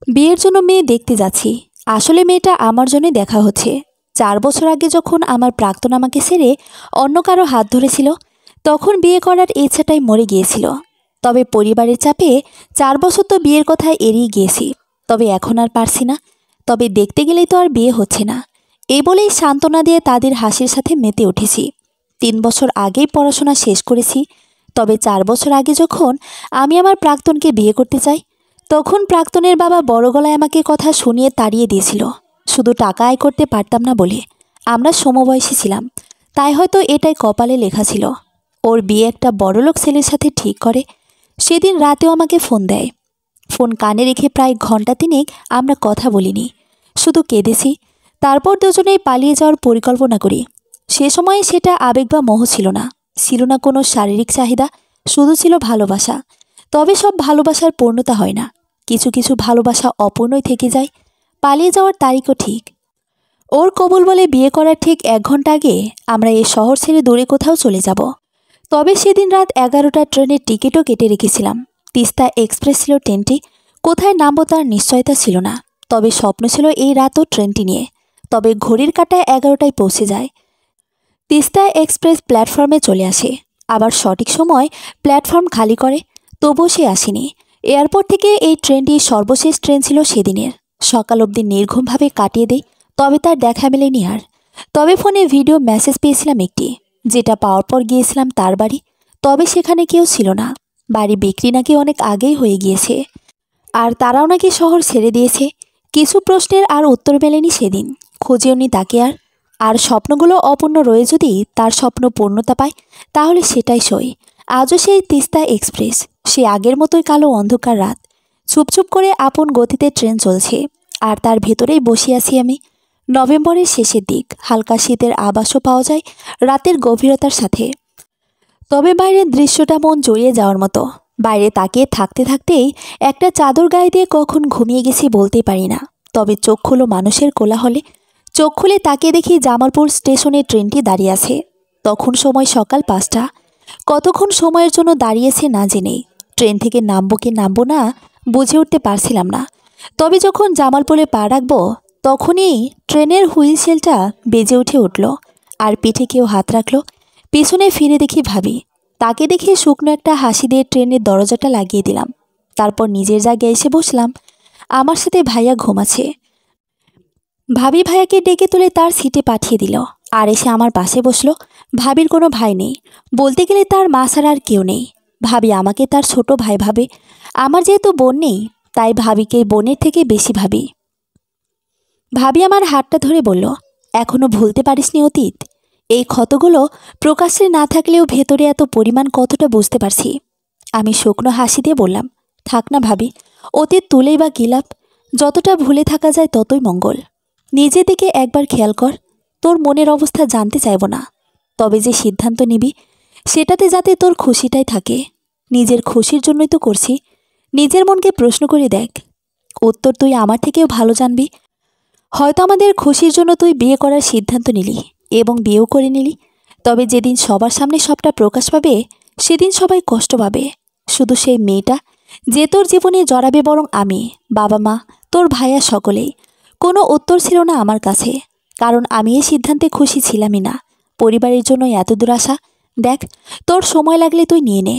বিয়ের জন্য মেয়ে দেখতে যাচ্ছি। আসলে মেয়েটা আমার জন্যই দেখা হচ্ছে। 4 বছর আগে যখন আমার প্রাক্তন আমাকে ছেড়ে অন্য কারো হাত ধরেছিল, তখন বিয়ে করার ইচ্ছাটাই মরে গিয়েছিল। তবে পরিবারের চাপে 4 বছর তো বিয়ের কথায় এড়িয়ে গিয়েছি। তবে এখন আর পারছি না। তবে দেখতে গেলেই তো আর বিয়ে হচ্ছে না, এই বলেই সান্ত্বনা দিয়ে তাদের হাসির সাথে মেতে উঠেছি। 3 বছর আগেই পড়াশোনা শেষ করেছি। তবে 4 বছর আগে যখন আমি আমার প্রাক্তনকে বিয়ে করতে চাই, তখন প্রাক্তনের বাবা বড় গলায় আমাকে কথা শুনিয়ে তাড়িয়ে দিয়েছিল, শুধু টাকা আয় করতে পারতাম না বলে। আমরা সমবয়সী ছিলাম, তাই হয়তো এটাই কপালে লেখা ছিল। ওর বিয়ে একটা বড়লোক ছেলের সাথে ঠিক করে। সেদিন রাতেও আমাকে ফোন দেয়। ফোন কানে রেখে প্রায় ঘন্টা তিনেক আমরা কথা বলিনি, শুধু কেঁদেছি। তারপর দুজনেই পালিয়ে যাওয়ার পরিকল্পনা করি। সে সময়ে সেটা আবেগ বা মোহ ছিল না, ছিল না কোনো শারীরিক চাহিদা, শুধু ছিল ভালোবাসা। তবে সব ভালোবাসার পূর্ণতা হয় না, কিছু কিছু ভালোবাসা অপূর্ণই থেকে যায়। পালিয়ে যাওয়ার তারিখও ঠিক। ওর কবুল বলে বিয়ে করার ঠিক 1 ঘন্টা আগে আমরা এই শহর ছেড়ে দূরে কোথাও চলে যাব। তবে সেদিন রাত 11টার ট্রেনের টিকিটও কেটে রেখেছিলাম। তিস্তা এক্সপ্রেস ছিল ট্রেনটি। কোথায় নামবো তার নিশ্চয়তা ছিল না। তবে স্বপ্ন ছিল এই রাতও ট্রেনটি নিয়ে। তবে ঘড়ির কাঁটায় 11টায় পৌঁছে যায়। তিস্তা এক্সপ্রেস প্ল্যাটফর্মে চলে আসে, আবার সঠিক সময় প্ল্যাটফর্ম খালি করে। তবুও সে আসেনি। এয়ারপোর্ট থেকে এই ট্রেনটি সর্বশেষ ট্রেন ছিল সেদিনের। সকাল অবধি নির্ঘুমভাবে কাটিয়ে দেই, তবে তার দেখা মেলেনি আর। তবে ফোনে ভিডিও মেসেজ পেয়েছিলাম একটি, যেটা পাওয়ার পর গিয়েছিলাম তার বাড়ি। তবে সেখানে কেউ ছিল না। বাড়ি বিক্রি নাকি অনেক আগেই হয়ে গিয়েছে, আর তারাও নাকি শহর ছেড়ে দিয়েছে। কিছু প্রশ্নের আর উত্তর মেলেনি সেদিন, খুঁজেওনি তাকে আর। আর স্বপ্নগুলো অপূর্ণ রয়ে যদি তার স্বপ্ন পূর্ণতা পায়, তাহলে সেটাই সই। আজও সেই তিস্তা এক্সপ্রেস, সে আগের মতোই কালো অন্ধকার রাত। চুপচুপ করে আপন গতিতে ট্রেন চলছে, আর তার ভেতরেই বসে আছি আমি। নভেম্বরের শেষের দিক, হালকা শীতের আভাসও পাওয়া যায় রাতের গভীরতার সাথে। তবে বাইরের দৃশ্যটা মন জড়িয়ে যাওয়ার মতো। বাইরে তাকিয়ে থাকতে থাকতেই একটা চাদর গায়ে দিয়ে কখন ঘুমিয়ে গেছি বলতে পারি না। তবে চোখ খুলো মানুষের কোলাহলে। চোখ খুলে তাকিয়ে দেখি জামালপুর স্টেশনে ট্রেনটি দাঁড়িয়ে আছে। তখন সময় সকাল 5টা। কতক্ষণ সময়ের জন্য দাঁড়িয়েছে না জেনেই। ট্রেন থেকে নামবো কি নামবো না বুঝে উঠতে পারছিলাম না। তবে যখন জামালপুরে পা রাখবো, তখনই ট্রেনের হুইলসেলটা বেজে উঠে উঠল, আর পিঠে কেউ হাত রাখলো। পিছনে ফিরে দেখি ভাবি। তাকে দেখে শুকনো একটা হাসি দিয়ে ট্রেনের দরজাটা লাগিয়ে দিলাম। তারপর নিজের জায়গায় এসে বসলাম। আমার সাথে ভাইয়া ঘুমাচ্ছে। ভাবি ভাইয়াকে ডেকে তুলে তার সিটে পাঠিয়ে দিল, আর এসে আমার পাশে বসলো। ভাবির কোনো ভাই নেই, বলতে গেলে তার মা ছাড়া আর কেউ নেই। ভাবি আমাকে তার ছোট ভাই ভাবে। আমার যেহেতু বোন নেই, তাই ভাবিকে বোনের থেকে বেশি ভাবি। ভাবি আমার হাতটা ধরে বলল, এখনো ভুলতে পারিসনি অতীত? এই ক্ষতগুলো প্রকাশ্যে না থাকলেও ভেতরে এত পরিমাণ কতটা বুঝতে পারছি। আমি শুকনো হাসি দিয়ে বললাম, থাক না ভাবি, অতীত তুলেই বা কী লাভ? যতটা ভুলে থাকা যায় ততই মঙ্গল। নিজে দিকে একবার খেয়াল কর। তোর মনের অবস্থা জানতে চাইব না, তবে যে সিদ্ধান্ত নিবি সেটাতে যাতে তোর খুশিটাই থাকে। নিজের খুশির জন্যই তো করছি। নিজের মনকে প্রশ্ন করে দেখ, উত্তর তুই আমার থেকেও ভালো জানবি। হয়তো আমাদের খুশির জন্য তুই বিয়ে করার সিদ্ধান্ত নিলি এবং বিয়েও করে নিলি। তবে যেদিন সবার সামনে সবটা প্রকাশ পাবে, সেদিন সবাই কষ্ট পাবে। শুধু সেই মেয়েটা যে তোর জীবনে জড়াবে, বরং আমি, বাবা মা, তোর ভাইয়া, সকলেই। কোনো উত্তর ছিল না আমার কাছে, কারণ আমি এই সিদ্ধান্তে খুশি ছিলামই না। পরিবারের জন্য এত দূর আসা। দেখ, তোর সময় লাগলে তুই নিয়ে নে।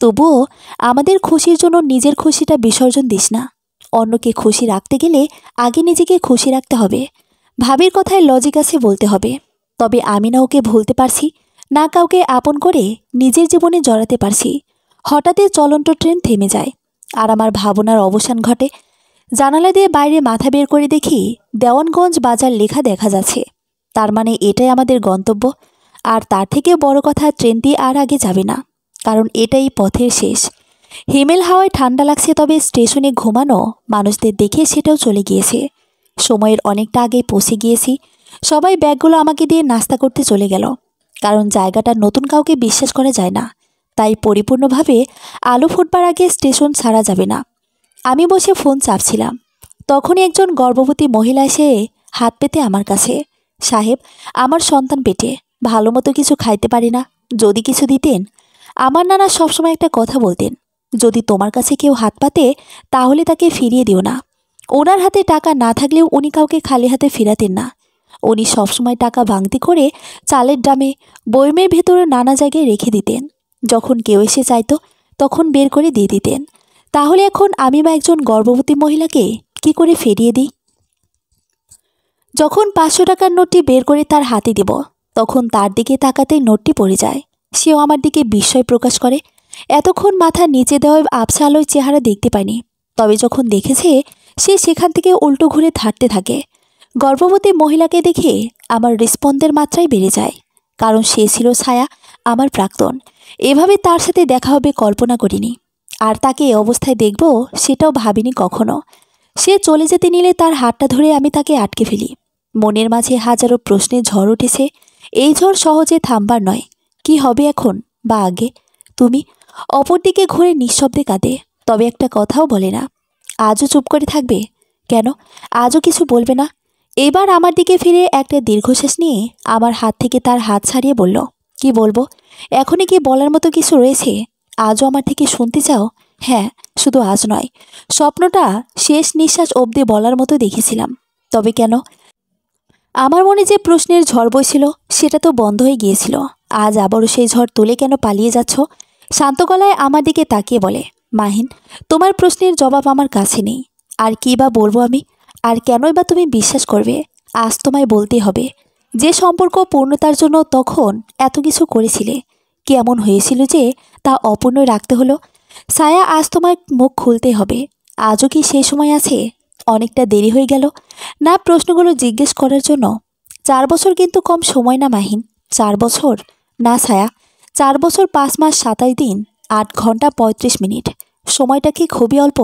তবুও আমাদের খুশির জন্য নিজের খুশিটা বিসর্জন দিস না। অন্যকে খুশি রাখতে গেলে আগে নিজেকে খুশি রাখতে হবে। ভাবির কথায় লজিক আছে বলতে হবে। তবে আমি না ওকে ভুলতে পারছি, না কাউকে আপন করে নিজের জীবনে জড়াতে পারছি। হঠাৎই চলন্ত ট্রেন থেমে যায়, আর আমার ভাবনার অবসান ঘটে। জানালা দিয়ে বাইরে মাথা বের করে দেখি দেওয়ানগঞ্জ বাজার লেখা দেখা যাচ্ছে। তার মানে এটাই আমাদের গন্তব্য। আর তার থেকে বড় কথা, ট্রেনটি আর আগে যাবে না, কারণ এটাই পথের শেষ। হিমেল হাওয়ায় ঠান্ডা লাগছে, তবে স্টেশনে ঘুমানো মানুষদের দেখে সেটাও চলে গিয়েছে। সময়ের অনেকটা আগেই পৌঁছে গিয়েছি। সবাই ব্যাগগুলো আমাকে দিয়ে নাস্তা করতে চলে গেল, কারণ জায়গাটা নতুন, কাউকে বিশ্বাস করা যায় না। তাই পরিপূর্ণভাবে আলো ফুটবার আগে স্টেশন ছাড়া যাবে না। আমি বসে ফোন চাপছিলাম, তখনই একজন গর্ভবতী মহিলা এসে হাত পেতে আমার কাছে। সাহেব, আমার সন্তান পেটে, ভালো মতো কিছু খাইতে পারি না, যদি কিছু দিতেন। আমার নানা সবসময় একটা কথা বলতেন, যদি তোমার কাছে কেউ হাত পাতে তাহলে তাকে ফিরিয়ে দিও না। ওনার হাতে টাকা না থাকলেও উনি কাউকে খালি হাতে ফেরাতেন না। উনি সবসময় টাকা ভাঙতি করে চালের ড্রামে, বয়মের ভেতরে নানা জায়গায় রেখে দিতেন। যখন কেউ এসে চাইতো তখন বের করে দিয়ে দিতেন। তাহলে এখন আমি বা একজন গর্ভবতী মহিলাকে কি করে ফিরিয়ে দিই? যখন 500 টাকার নোটটি বের করে তার হাতে দিব, তখন তার দিকে তাকাতেই নোটটি পড়ে যায়। সেও আমার দিকে বিস্ময় প্রকাশ করে। এতক্ষণ মাথা নিচে দেওয়া আবছা আলোয় চেহারা দেখতে পায়নি, তবে যখন দেখেছে সে সেখান থেকে উল্টো ঘুরে থাকতে থাকে। গর্ভবতী মহিলাকে দেখে আমার রেসপন্দের মাত্রাই বেড়ে যায়, কারণ সে ছিল ছায়া, আমার প্রাক্তন। এভাবে তার সাথে দেখা হবে কল্পনা করিনি, আর তাকে এ অবস্থায় দেখব সেটাও ভাবিনি কখনো। সে চলে যেতে নিলে তার হাতটা ধরে আমি তাকে আটকে ফেলি। মনের মাঝে হাজারো প্রশ্নের ঝড় উঠেছে। এই ঝড় সহজে থামবার নয়। কি হবে এখন বা আগে? তুমি অপরদিকে ঘুরে নিঃশব্দে কাঁদে, তবে একটা কথাও বলে না। আজও চুপ করে থাকবে কেন? আজও কিছু বলবে না? এবার আমার দিকে ফিরে একটা দীর্ঘশ্বাস নিয়ে আমার হাত থেকে তার হাত ছাড়িয়ে বলল, কি বলবো? এখনই কি বলার মতো কিছু রয়েছে? আজও আমার থেকে শুনতে চাও? হ্যাঁ, শুধু আজ নয়, স্বপ্নটা শেষ নিঃশ্বাস অবধি বলার মতো দেখেছিলাম। তবে কেন? আমার মনে যে প্রশ্নের ঝড় বইছিল সেটা তো বন্ধ হয়ে গিয়েছিল। আজ আবারও সেই ঝড় তুলে কেন পালিয়ে যাচ্ছ? শান্ত গলায় আমার দিকে তাকিয়ে বলে, মাহিন, তোমার প্রশ্নের জবাব আমার কাছে নেই। আর কী বা বলবো আমি? আর কেনই বা তুমি বিশ্বাস করবে? আজ তোমায় বলতে হবে। যে সম্পর্ক পূর্ণতার জন্য তখন এত কিছু করেছিলে, কি এমন হয়েছিল যে তা অপূর্ণ রাখতে হলো? ছায়া, আজ তোমার মুখ খুলতে হবে। আজও কি সেই সময় আছে? অনেকটা দেরি হয়ে গেল না প্রশ্নগুলো জিজ্ঞেস করার জন্য? 4 বছর কিন্তু কম সময় না মাহিন। 4 বছর না ছায়া, 4 বছর 5 মাস 27 দিন 8 ঘন্টা 35 মিনিট। সময়টা কি খুবই অল্প?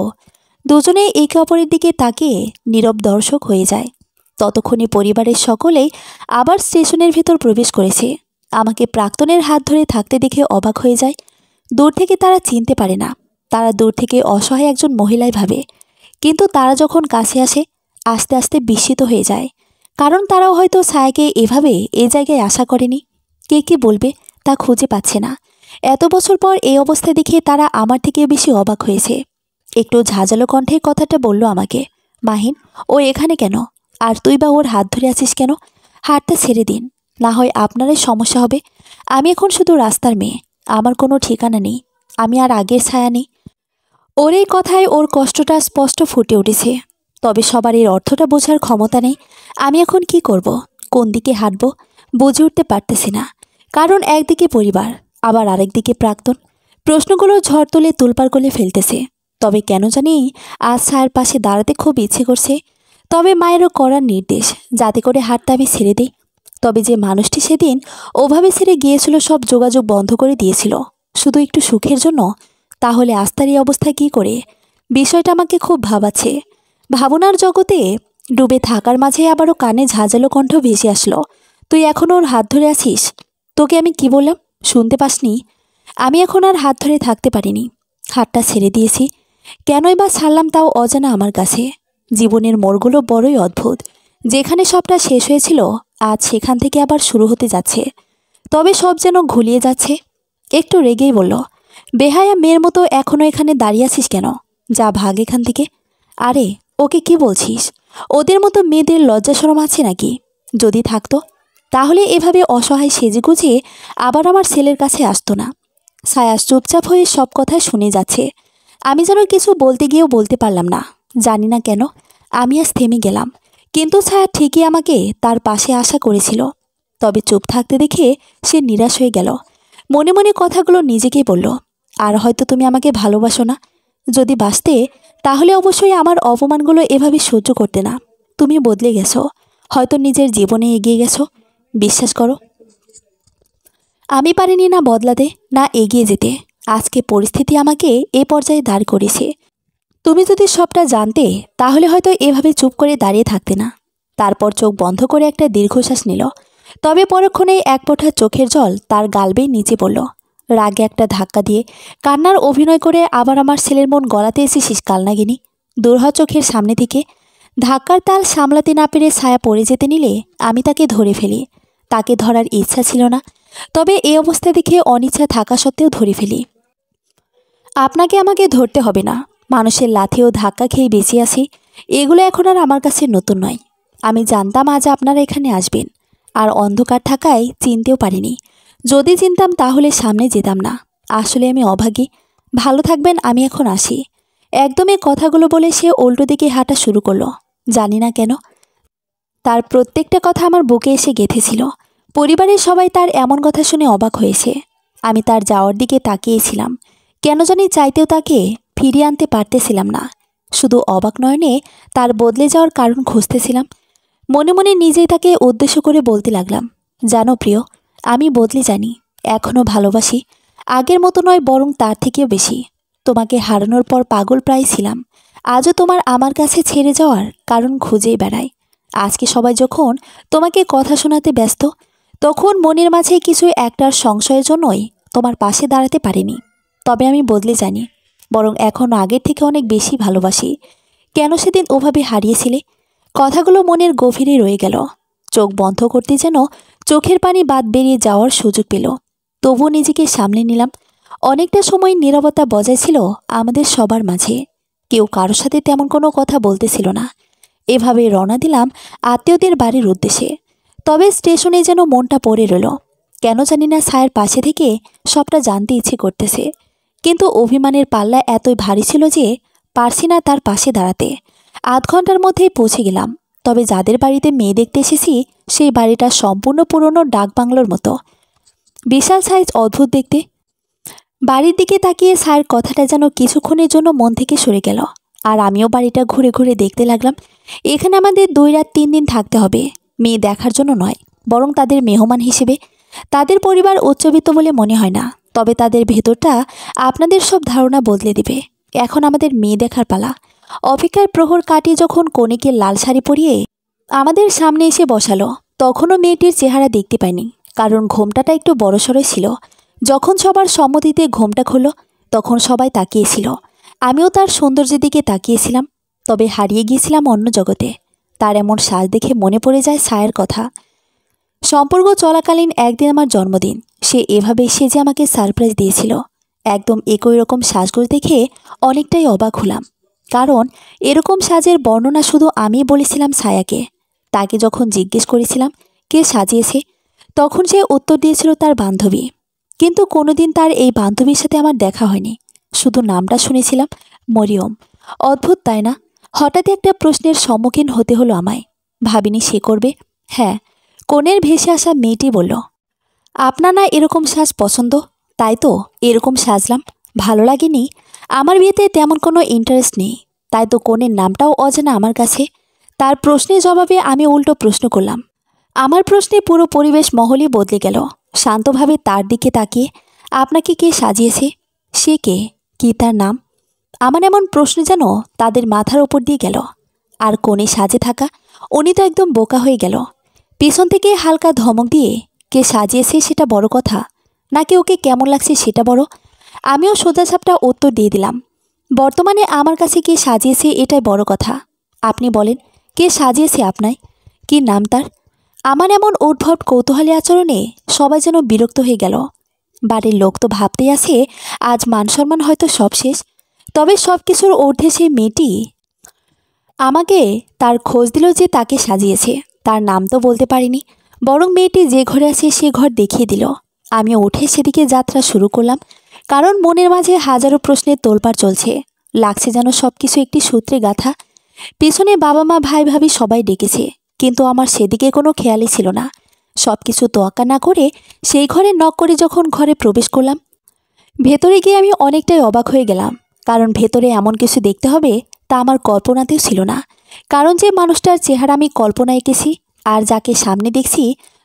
দুজনেই একে অপরের দিকে তাকিয়ে নীরব দর্শক হয়ে যায়। ততক্ষণে পরিবারের সকলেই আবার স্টেশনের ভেতর প্রবেশ করেছে। আমাকে প্রাক্তনের হাত ধরে থাকতে দেখে অবাক হয়ে যায়। দূর থেকে তারা চিনতে পারে না, তারা দূর থেকে অসহায় একজন মহিলাই ভাবে। কিন্তু তারা যখন কাছে আসে, আস্তে আস্তে বিস্মিত হয়ে যায়, কারণ তারাও হয়তো ছায়াকে এভাবে এ জায়গায় আশা করেনি। কে কি বলবে তা খুঁজে পাচ্ছে না। এত বছর পর এই অবস্থা দেখে তারা আমার থেকে বেশি অবাক হয়েছে। একটু ঝাঁঝালো কণ্ঠে কথাটা বলল আমাকে, মাহিন, ও এখানে কেন? আর তুই বা ওর হাত ধরে আছিস কেন? হাতটা ছেড়ে দিন, না হয় আপনারই সমস্যা হবে। আমি এখন শুধু রাস্তার মেয়ে, আমার কোনো ঠিকানা নেই, আমি আর আগের ছায়া নেই। ওর এই কথায় ওর কষ্টটা স্পষ্ট ফুটে উঠেছে। তবে সবার এর অর্থটা বোঝার ক্ষমতা নেই। আমি এখন কি করব, কোন দিকে হাঁটব বুঝে উঠতে পারতেছি না। কারণ একদিকে পরিবার, আবার আরেকদিকে প্রাক্তন। প্রশ্নগুলো ঝড় তুলে তুলপার করে ফেলতেছে। তবে কেন জানি আজ ছায়ার পাশে দাঁড়াতে খুব ইচ্ছে করছে। তবে মায়েরও করার নির্দেশ, যাতে করে হাতটা আমি ছেড়ে দিই। তবে যে মানুষটি সেদিন ওভাবে ছেড়ে গিয়েছিল, সব যোগাযোগ বন্ধ করে দিয়েছিল শুধু একটু সুখের জন্য, তাহলে আজ তার এই অবস্থায় কী করে? বিষয়টা আমাকে খুব ভাবাচ্ছে। ভাবনার জগতে ডুবে থাকার মাঝে আবারও কানে ঝাঁঝালো কণ্ঠ ভেসে আসলো, তুই এখনও ওর হাত ধরে আছিস? তোকে আমি কি বললাম শুনতে পাসনি? আমি এখন আর হাত ধরে থাকতে পারিনি, হাতটা ছেড়ে দিয়েছি। কেনই বা ছাড়লাম তাও অজানা আমার কাছে। জীবনের মোড়গুলো বড়ই অদ্ভুত। যেখানে সবটা শেষ হয়েছিল, আজ সেখান থেকে আবার শুরু হতে যাচ্ছে। তবে সব যেন ঘুলিয়ে যাচ্ছে। একটু রেগেই বলল, বেহায়া মেয়ের মতো এখনও এখানে দাঁড়িয়ে আছিস কেন? যা ভাগ এখান থেকে। আরে, ওকে কি বলছিস? ওদের মতো মেয়েদের লজ্জা শরম আছে নাকি? যদি থাকতো তাহলে এভাবে অসহায় সেজে গুজিয়ে আবার আমার ছেলের কাছে আসতো না। ছায়া চুপচাপ হয়ে সব কথা শুনে যাচ্ছে। আমি যেন কিছু বলতে গিয়েও বলতে পারলাম না। জানি না কেন আমি আজ থেমে গেলাম। কিন্তু ছায়া ঠিকই আমাকে তার পাশে আশা করেছিল। তবে চুপ থাকতে দেখে সে নিরাশ হয়ে গেল। মনে মনে কথাগুলো নিজেকেই বলল, আর হয়তো তুমি আমাকে ভালোবাসো না। যদি বাসতে তাহলে অবশ্যই আমার অপমানগুলো এভাবে সহ্য করতে না। তুমি বদলে গেছো, হয়তো নিজের জীবনে এগিয়ে গেছো। বিশ্বাস করো, আমি পারিনি না বদলাতে, না এগিয়ে যেতে। আজকে পরিস্থিতি আমাকে এ পর্যায়ে দাঁড় করেছে। তুমি যদি সবটা জানতে তাহলে হয়তো এভাবে চুপ করে দাঁড়িয়ে থাকতে না। তারপর চোখ বন্ধ করে একটা দীর্ঘশ্বাস নিল। তবে পরক্ষণেই এক ফোঁটা চোখের জল তার গাল বেয়ে নিচে পড়ল। রাগে একটা ধাক্কা দিয়ে কান্নার অভিনয় করে আবার আমার ছেলের মন গলাতে এসেছিস কালনাগিনী। দূর হ চোখের সামনে থেকে। ধাক্কার তাল সামলাতে না পেরে ছায়া পড়ে যেতে নিলে আমি তাকে ধরে ফেলি। তাকে ধরার ইচ্ছা ছিল না, তবে এই অবস্থা দেখে অনিচ্ছা থাকা সত্ত্বেও ধরে ফেলি। আপনাকে আমাকে ধরতে হবে না, মানুষের লাথি ও ধাক্কা খেয়ে বেঁচে আছি। এগুলো এখন আর আমার কাছে নতুন নয়। আমি জানতাম আজ আপনারা এখানে আসবেন, আর অন্ধকার থাকায় চিনতেও পারিনি। যদি চিনতাম তাহলে সামনে যেতাম না। আসলে আমি অভাগী। ভালো থাকবেন, আমি এখন আসি। একদমই কথাগুলো বলে সে উল্টো দিকে হাঁটা শুরু করলো। জানি না কেন তার প্রত্যেকটা কথা আমার বুকে এসে গেঁথেছিল। পরিবারের সবাই তার এমন কথা শুনে অবাক হয়েছে। আমি তার যাওয়ার দিকে তাকিয়েছিলাম। কেন জানি চাইতেও তাকে ফিরিয়ে আনতে পারতেছিলাম না। শুধু অবাক নয়নে তার বদলে যাওয়ার কারণ খুঁজতেছিলাম। মনে মনে নিজেই তাকে উদ্দেশ্য করে বলতে লাগলাম, জানো প্রিয়, আমি বদলে জানি, এখনও ভালোবাসি। আগের মতো নয়, বরং তার থেকেও বেশি। তোমাকে হারানোর পর পাগল প্রায় ছিলাম। আজও তোমার আমার কাছে ছেড়ে যাওয়ার কারণ খুঁজেই বেড়াই। আজকে সবাই যখন তোমাকে কথা শোনাতে ব্যস্ত, তখন মনের মাঝে কিছু একটার সংশয়ের জন্যই তোমার পাশে দাঁড়াতে পারিনি। তবে আমি বদলে জানি, বরং এখন আগের থেকে অনেক বেশি ভালোবাসি। কেন সেদিন ওভাবে হারিয়েছিলে? কথাগুলো মনের গভীরে রয়ে গেল। চোখ বন্ধ করতে যেন চোখের পানি বাদ বেরিয়ে যাওয়ার সুযোগ পেল। তবুও নিজেকে সামলে নিলাম। অনেকটা সময় নীরবতা বজায় ছিল আমাদের সবার মাঝে। কেউ কারোর সাথে তেমন কোনো কথা বলতেছিল না। এভাবে রওনা দিলাম আত্মীয়দের বাড়ির উদ্দেশ্যে। তবে স্টেশনে যেন মনটা পড়ে রইল। কেন জানি না ছায়ের পাশে থেকে সবটা জানতে ইচ্ছে করতেছে, কিন্তু অভিমানের পাল্লা এতই ভারী ছিল যে পারছি না তার পাশে দাঁড়াতে। আধ ঘন্টার মধ্যেই পৌঁছে গেলাম। তবে যাদের বাড়িতে মেয়ে দেখতে এসেছি সেই বাড়িটা সম্পূর্ণ পুরনো ডাকবাংলোর মতো। বিশাল সাইজ, অদ্ভুত দেখতে। বাড়ির দিকে তাকিয়ে ছায়ের কথাটা যেন কিছুক্ষণের জন্য মন থেকে সরে গেল। আর আমিও বাড়িটা ঘুরে ঘুরে দেখতে লাগলাম। এখানে আমাদের 2 রাত 3 দিন থাকতে হবে। মেয়ে দেখার জন্য নয়, বরং তাদের মেহমান হিসেবে। তাদের পরিবার উচ্চবিত্ত বলে মনে হয় না, তবে তাদের ভেতরটা আপনাদের সব ধারণা বদলে দিবে। এখন আমাদের মেয়ে দেখার পালা। অপেক্ষার প্রহর কাটিয়ে যখন কনেকে লাল শাড়ি পরিয়ে আমাদের সামনে এসে বসালো, তখনও মেয়েটির চেহারা দেখতে পাইনি, কারণ ঘোমটাটা একটু বড়সড়ই ছিল। যখন সবার সম্মতিতে ঘোমটা খুলল, তখন সবাই তাকিয়েছিল। আমিও তার সৌন্দর্যের দিকে তাকিয়েছিলাম। তবে হারিয়ে গিয়েছিলাম অন্য জগতে। তার এমন সাজ দেখে মনে পড়ে যায় ছায়ের কথা। সম্পর্ক চলাকালীন একদিন আমার জন্মদিন, সে এভাবে এসে যে আমাকে সারপ্রাইজ দিয়েছিল। একদম একই রকম সাজগোজ দেখে অনেকটাই অবাক হলাম, কারণ এরকম সাজের বর্ণনা শুধু আমি বলেছিলাম ছায়াকে। তাকে যখন জিজ্ঞেস করেছিলাম কে সাজিয়েছে, তখন সে উত্তর দিয়েছিল তার বান্ধবী। কিন্তু কোনোদিন তার এই বান্ধবীর সাথে আমার দেখা হয়নি, শুধু নামটা শুনেছিলাম, মরিয়ম। অদ্ভুত তাই না? হঠাৎ একটা প্রশ্নের সম্মুখীন হতে হলো আমায়। ভাবিনি সে করবে। হ্যাঁ, কোণের ভেসে আসা মেয়েটি বলল, আপনার না এরকম সাজ পছন্দ, তাই তো এরকম সাজলাম। ভালো লাগেনি? আমার বিয়েতে তেমন কোনো ইন্টারেস্ট নেই, তাই তো কোণের নামটাও অজানা আমার কাছে। তার প্রশ্নের জবাবে আমি উল্টো প্রশ্ন করলাম। আমার প্রশ্নে পুরো পরিবেশ মহলই বদলে গেল। শান্তভাবে তার দিকে তাকিয়ে, আপনাকে কে সাজিয়েছে? সে কে? কি তার নাম? আমার এমন প্রশ্ন যেন তাদের মাথার ওপর দিয়ে গেল। আর কোণে সাজে থাকা উনি তো একদম বোকা হয়ে গেল। পেছন থেকে হালকা ধমক দিয়ে, কে সাজিয়েছে সেটা বড় কথা, নাকি ওকে কেমন লাগছে সেটা বড়? আমিও সোজাসাপটা উত্তর দিয়ে দিলাম, বর্তমানে আমার কাছে কে সাজিয়েছে এটাই বড় কথা। আপনি বলেন, কে সাজিয়েছে আপনায়? কি নাম তার? আমার এমন উদ্ভট কৌতূহলী আচরণে সবাই যেন বিরক্ত হয়ে গেল। বাড়ির লোক তো ভাবতেই আছে আজ মান সম্মান হয়তো সব শেষ। তবে সব কিছুর ঊর্ধ্বে সেই মেয়েটি আমাকে তার খোঁজ দিল যে তাকে সাজিয়েছে। তার নাম তো বলতে পারিনি, বরং মেয়েটি যে ঘরে আছে সে ঘর দেখিয়ে দিল। আমিও উঠে সেদিকে যাত্রা শুরু করলাম, কারণ মনের মাঝে হাজারো প্রশ্নের তোলপাড় চলছে। লাগছে যেন সব কিছু একটি সূত্রে গাঁথা। পিছনে বাবা মা ভাই ভাবি সবাই ডেকেছে, কিন্তু আমার সেদিকে কোনো খেয়ালই ছিল না। সব কিছু তোয়াক্কা না করে সেই ঘরে নক করে যখন ঘরে প্রবেশ করলাম, ভেতরে গিয়ে আমি অনেকটাই অবাক হয়ে গেলাম, কারণ ভেতরে এমন কিছু দেখতে হবে তা আমার কল্পনাতেও ছিল না। কারণ যে মানুষটার চেহারা আমি কল্পনা এঁকেছি আর যাকে সামনে দেখছি,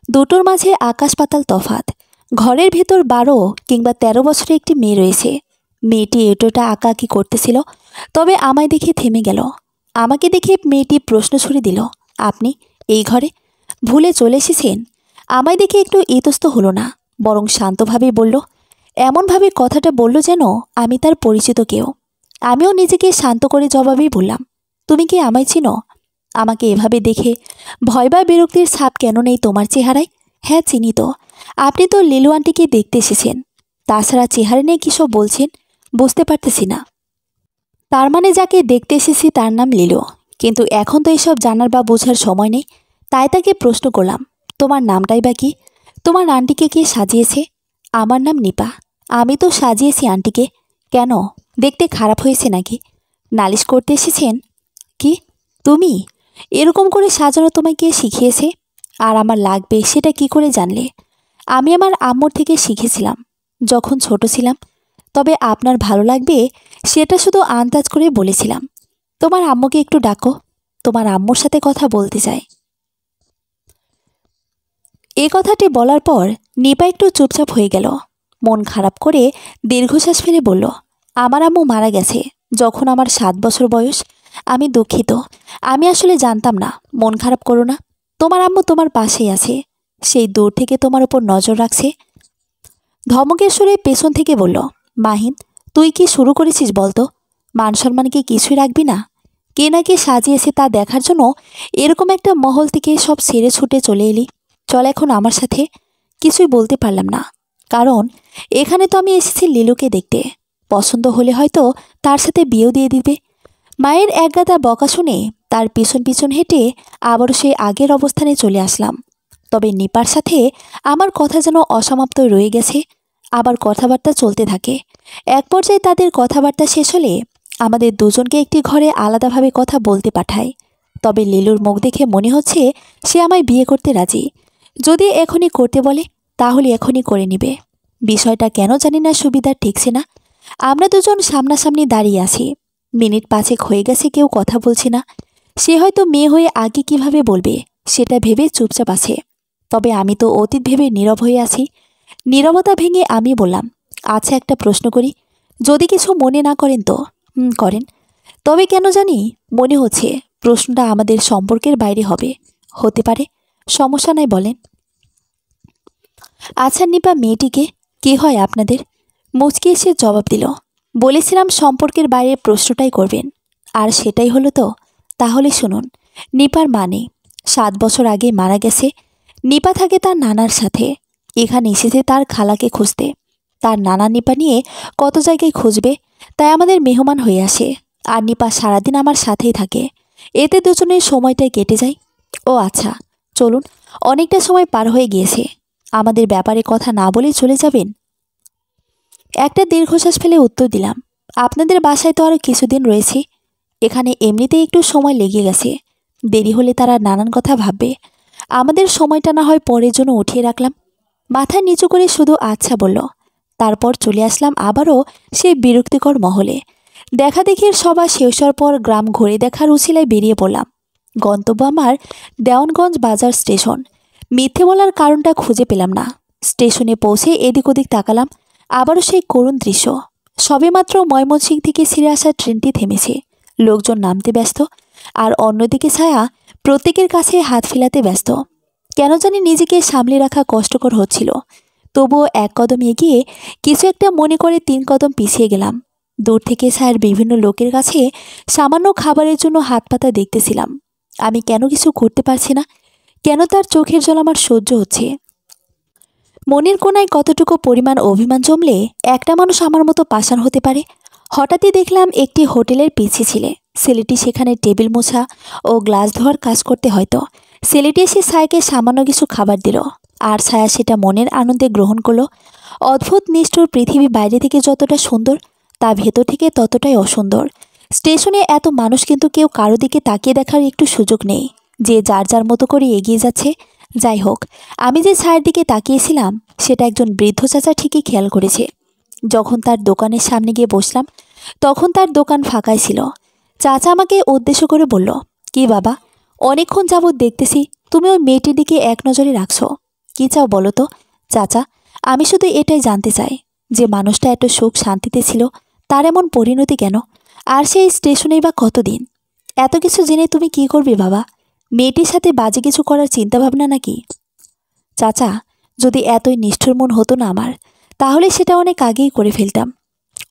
দুটোর মাঝে আকাশ পাতাল তফাৎ। ঘরের ভেতর 12 কিংবা 13 বছরের একটি মেয়ে রয়েছে। মেয়েটি এটোটা আঁকাআঁকি করতেছিল, তবে আমায় দেখে থেমে গেল। আমাকে দেখে মেয়েটি প্রশ্ন ছুড়ে দিল, আপনি এই ঘরে ভুলে চলে এসেছেন? আমায় দেখে একটু ইতস্ত হলো না, বরং শান্তভাবে বলল, এমনভাবে কথাটা বলল যেন আমি তার পরিচিত কেউ। আমিও নিজেকে শান্ত করে জবাবেই বললাম, তুমি কি আমায় চিনো? আমাকে এভাবে দেখে ভয় বা বিরক্তির ছাপ কেন নেই তোমার চেহারায়? হ্যাঁ চিনি তো, আপনি তো লিলু আন্টিকে দেখতে এসেছেন। তাছাড়া চেহারা নিয়ে কী সব বলছেন বুঝতে পারতেছি না। তার মানে যাকে দেখতে এসেছি তার নাম লিলু? কিন্তু এখন তো এসব জানার বা বোঝার সময় নেই। তাই তাকে প্রশ্ন করলাম, তোমার নামটাই বা কি? তোমার আন্টিকে কে সাজিয়েছে? আমার নাম নিপা। আমি তো সাজিয়েছি আন্টিকে। কেন, দেখতে খারাপ হয়েছে নাকি? নালিশ করতে এসেছেন? কি, তুমি? এরকম করে সাজানো তোমায় কে শিখিয়েছে? আর আমার লাগবে সেটা কি করে জানলে? আমি আমার আম্মুর থেকে শিখেছিলাম যখন ছোট ছিলাম। তবে আপনার ভালো লাগবে সেটা শুধু আন্দাজ করে বলেছিলাম। তোমার আম্মুকে একটু ডাকো, তোমার আম্মুর সাথে কথা বলতে চাই। এ কথাটি বলার পর নিপা একটু চুপচাপ হয়ে গেল। মন খারাপ করে দীর্ঘশ্বাস ফেলে বলল, আমার আম্মু মারা গেছে যখন আমার 7 বছর বয়স। আমি দুঃখিত, আমি আসলে জানতাম না। মন খারাপ করো না, তোমার আম্মু তোমার পাশেই আছে। সেই দূর থেকে তোমার উপর নজর রাখছে। ধমকের সুরে পেছন থেকে বলল, মাহিন, তুই কি শুরু করেছিস বলতো? মান সম্মান কি কিছুই রাখবি না? কে না কে সাজিয়েছে তা দেখার জন্য এরকম একটা মহল থেকে সব ছেড়ে ছুটে চলে এলি। চল এখন আমার সাথে। কিছুই বলতে পারলাম না, কারণ এখানে তো আমি এসেছি লিলুকে দেখতে। পছন্দ হলে হয়তো তার সাথে বিয়েও দিয়ে দিবে। মায়ের একগাদা বকা শুনে তার পিছন পিছন হেঁটে আবারও সেই আগের অবস্থানে চলে আসলাম। তবে নিপার সাথে আমার কথা যেন অসমাপ্ত রয়ে গেছে। আবার কথাবার্তা চলতে থাকে। এক পর্যায়ে তাদের কথাবার্তা শেষ হলে আমাদের দুজনকে একটি ঘরে আলাদাভাবে কথা বলতে পাঠায়। তবে লিলুর মুখ দেখে মনে হচ্ছে সে আমায় বিয়ে করতে রাজি। যদি এখনই করতে বলে তাহলে এখনই করে নিবে। বিষয়টা কেন জানি না সুবিধার ঠেকছে না। আমরা দুজন সামনাসামনি দাঁড়িয়ে আছি। মিনিট 5 হয়ে গেছে, কেউ কথা বলছে না। সে হয়তো মেয়ে হয়ে আগে কিভাবে বলবে সেটা ভেবে চুপচাপ আছে। তবে আমি তো অতীত ভেবে নীরব হয়ে আছি। নীরবতা ভেঙে আমি বললাম, আচ্ছা একটা প্রশ্ন করি, যদি কিছু মনে না করেন তো? করেন। তবে কেন জানি মনে হচ্ছে প্রশ্নটা আমাদের সম্পর্কের বাইরে হবে। হতে পারে, সমস্যা নাই, বলেন। আচ্ছা নিপা মেয়েটিকে কে হয় আপনাদের? মুচকি এসে জবাব দিল, বলেছিলাম সম্পর্কের বাইরে প্রশ্নটাই করবেন, আর সেটাই হলো তো। তাহলে শুনুন, নিপার মা নেই, 7 বছর আগে মারা গেছে। নিপা থাকে তার নানার সাথে। এখানে এসেছে তার খালাকে খুঁজতে। তার নানা নিপা নিয়ে কত জায়গায় খুঁজবে, তাই আমাদের মেহমান হয়ে আসে। আর নিপা সারাদিন আমার সাথেই থাকে। এতে দুজনের সময়টাই কেটে যায়। ও আচ্ছা, চলুন, অনেকটা সময় পার হয়ে গিয়েছে। আমাদের ব্যাপারে কথা না বলেই চলে যাবেন? একটা দীর্ঘশ্বাস ফেলে উত্তর দিলাম, আপনাদের বাসায় তো আরও কিছুদিন রয়েছি। এখানে এমনিতেই একটু সময় লেগে গেছে। দেরি হলে তারা নানান কথা ভাববে। আমাদের সময়টা না হয় পরের জন্য উঠিয়ে রাখলাম। মাথা নিচু করে শুধু আচ্ছা বলল। তারপর চলে আসলাম আবারও সেই বিরক্তিকর মহলে। দেখা দেখির সভা শেষ হওয়ার পর গ্রাম ঘুরে দেখার উছিলায় বেরিয়ে পড়লাম। গন্তব্য আমার দেওয়ানগঞ্জ বাজার স্টেশন। মিথ্যে বলার কারণটা খুঁজে পেলাম না। স্টেশনে পৌঁছে এদিক ওদিক তাকালাম। আবারও সেই করুণ দৃশ্য। সবেমাত্র ময়মনসিংহ থেকে ছিঁড়ে আসা ট্রেনটি থেমেছে। লোকজন নামতে ব্যস্ত, আর অন্যদিকে ছায়া প্রত্যেকের কাছে হাত ফেলাতে ব্যস্ত। কেন জানি নিজেকে সামলে রাখা কষ্টকর হচ্ছিল। তবুও এক কদম এগিয়ে কিছু একটা মনে করে 3 কদম পিছিয়ে গেলাম। দূর থেকে ছায়ার বিভিন্ন লোকের কাছে সামান্য খাবারের জন্য হাত পাতা দেখতেছিলাম। আমি কেন কিছু করতে পারছি না? কেন তার চোখের জল আমার সহ্য হচ্ছে? মনের কোনায় কতটুকু পরিমাণ অভিমান জমলে একটা মানুষ আমার মতো পাষাণ হতে পারে? হঠাৎই দেখলাম একটি হোটেলের পিছিয়ে ছিলে। ছেলেটি সেখানে টেবিল মোছা ও গ্লাস ধোয়ার কাজ করতে হয়তো। ছেলেটি এসে ছায়াকে সামান্য কিছু খাবার দিল, আর ছায়া সেটা মনের আনন্দে গ্রহণ করলো। অদ্ভুত নিষ্ঠুর পৃথিবী বাইরে থেকে যতটা সুন্দর, তা ভেতর থেকে ততটাই অসুন্দর। স্টেশনে এত মানুষ, কিন্তু কেউ কারো দিকে তাকিয়ে দেখার একটু সুযোগ নেই। যে যার যার মতো করে এগিয়ে যাচ্ছে। যাই হোক, আমি যে ছায়ার দিকে তাকিয়েছিলাম সেটা একজন বৃদ্ধ চাচা ঠিকই খেয়াল করেছে। যখন তার দোকানের সামনে গিয়ে বসলাম তখন তার দোকান ফাঁকাই ছিল। চাচা আমাকে উদ্দেশ্য করে বলল, কি বাবা, অনেকক্ষণ যাবৎ দেখতেছি তুমি ওই মেয়েটির দিকে এক নজরে রাখছো। কি চাও বলো তো? চাচা, আমি শুধু এটাই জানতে চাই যে মানুষটা এত সুখ শান্তিতে ছিল, তার এমন পরিণতি কেন? আর সেই স্টেশনেই বা কতদিন? এত কিছু জেনে তুমি কি করবে বাবা? মেয়েটির সাথে বাজে কিছু করার চিন্তাভাবনা নাকি? চাচা, যদি এতই নিষ্ঠুর মন হতো না আমার, তাহলে সেটা অনেক আগেই করে ফেলতাম।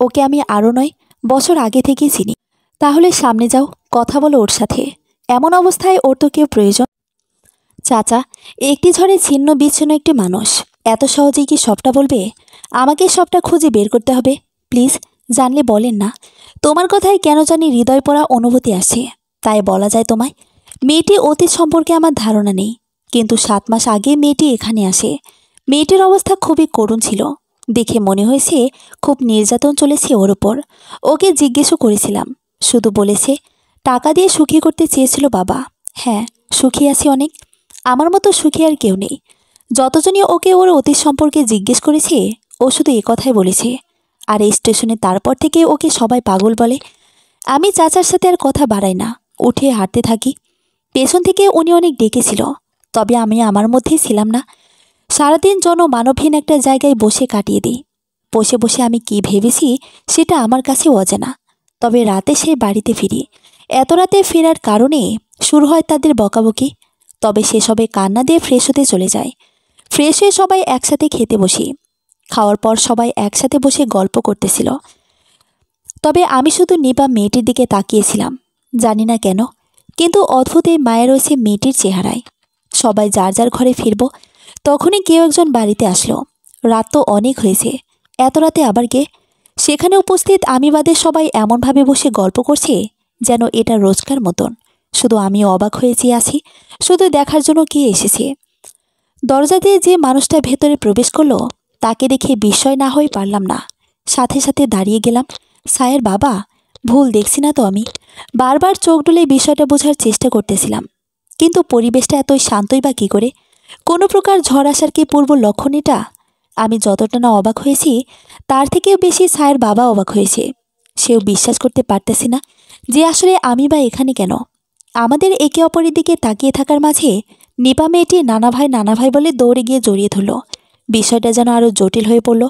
ওকে আমি আরও নয়, বছর আগে থেকেই চিনি। তাহলে সামনে যাও, কথা বলো ওর সাথে। এমন অবস্থায় ওর তো কেউ প্রয়োজন। চাচা, একটি ঝড়ে ছিন্ন বিচ্ছিন্ন একটি মানুষ এত সহজেই কি সবটা বলবে? আমাকে সবটা খুঁজে বের করতে হবে। প্লিজ, জানলে বলেন না। তোমার কথায় কেন জানি হৃদয় পড়া অনুভূতি আসছে। তাই বলা যায় তোমায় মেয়েটি অতীত সম্পর্কে আমার ধারণা নেই, কিন্তু 7 মাস আগে মেয়েটি এখানে আসে। মেয়েটির অবস্থা খুবই করুণ ছিল। দেখে মনে হয়েছে খুব নির্যাতন চলেছে ওর ওপর। ওকে জিজ্ঞেসও করেছিলাম, শুধু বলেছে টাকা দিয়ে সুখী করতে চেয়েছিল বাবা। হ্যাঁ, সুখী আছি অনেক, আমার মতো সুখী আর কেউ নেই। যতজনই ওকে ওর অতীত সম্পর্কে জিজ্ঞেস করেছে ও শুধু কথাই বলেছে। আর এই স্টেশনে তারপর থেকে ওকে সবাই পাগল বলে। আমি চাচার সাথে আর কথা বাড়াই না, উঠে হাঁটতে থাকি। পেছন থেকে উনি অনেক ডেকেছিল, তবে আমি আমার মধ্যেই ছিলাম না। সারাদিন মানবহীন একটা জায়গায় বসে কাটিয়ে দিই। বসে বসে আমি কি ভেবেছি সেটা আমার কাছে অজানা। তবে রাতে সেই বাড়িতে ফিরি। এত রাতে ফেরার কারণে শুরু হয় তাদের বকাবকি। তবে সেসবে কান্না দিয়ে ফ্রেশ হতে চলে যায়। ফ্রেশ হয়ে সবাই একসাথে খেতে বসি। খাওয়ার পর সবাই একসাথে বসে গল্প করতেছিল। তবে আমি শুধু নিপা মেয়েটির দিকে তাকিয়েছিলাম, জানি না কেন, কিন্তু অদ্ভুত এই মায়া রয়েছে মেয়েটির চেহারায়। সবাই যার যার ঘরে ফিরব, তখনই কেউ একজন বাড়িতে আসলো। রাত তো অনেক হয়েছে, এত রাতে আবার কে? সেখানে উপস্থিত আমি বাদে সবাই এমনভাবে বসে গল্প করছে যেন এটা রোজকার মতন। শুধু আমি অবাক হয়ে চেয়ে আছি, শুধু দেখার জন্য কে এসেছে। দরজা দিয়ে যে মানুষটা ভেতরে প্রবেশ করলো তাকে দেখে বিস্ময় না হয়ে পারলাম না। সাথে সাথে দাঁড়িয়ে গেলাম। সায়ের বাবা? ভুল দেখছি না তো আমি? বারবার চোখ ডুলে বিষয়টা বোঝার চেষ্টা করতেছিলাম, কিন্তু পরিবেশটা এতই শান্তই বা কী করে? কোনো প্রকার ঝড় আসার কি পূর্ব লক্ষণ এটা? আমি যতটা না অবাক হয়েছি তার থেকেও বেশি সায়ের বাবা অবাক হয়েছে। সেও বিশ্বাস করতে পারতেছে না যে আসলে আমি বা এখানে কেন। আমাদের একে অপরের দিকে তাকিয়ে থাকার মাঝে নিপা মেয়েটি নানা ভাই বলে দৌড়ে গিয়ে জড়িয়ে ধরল। বিষয়টা যেন আরও জটিল হয়ে পড়ল।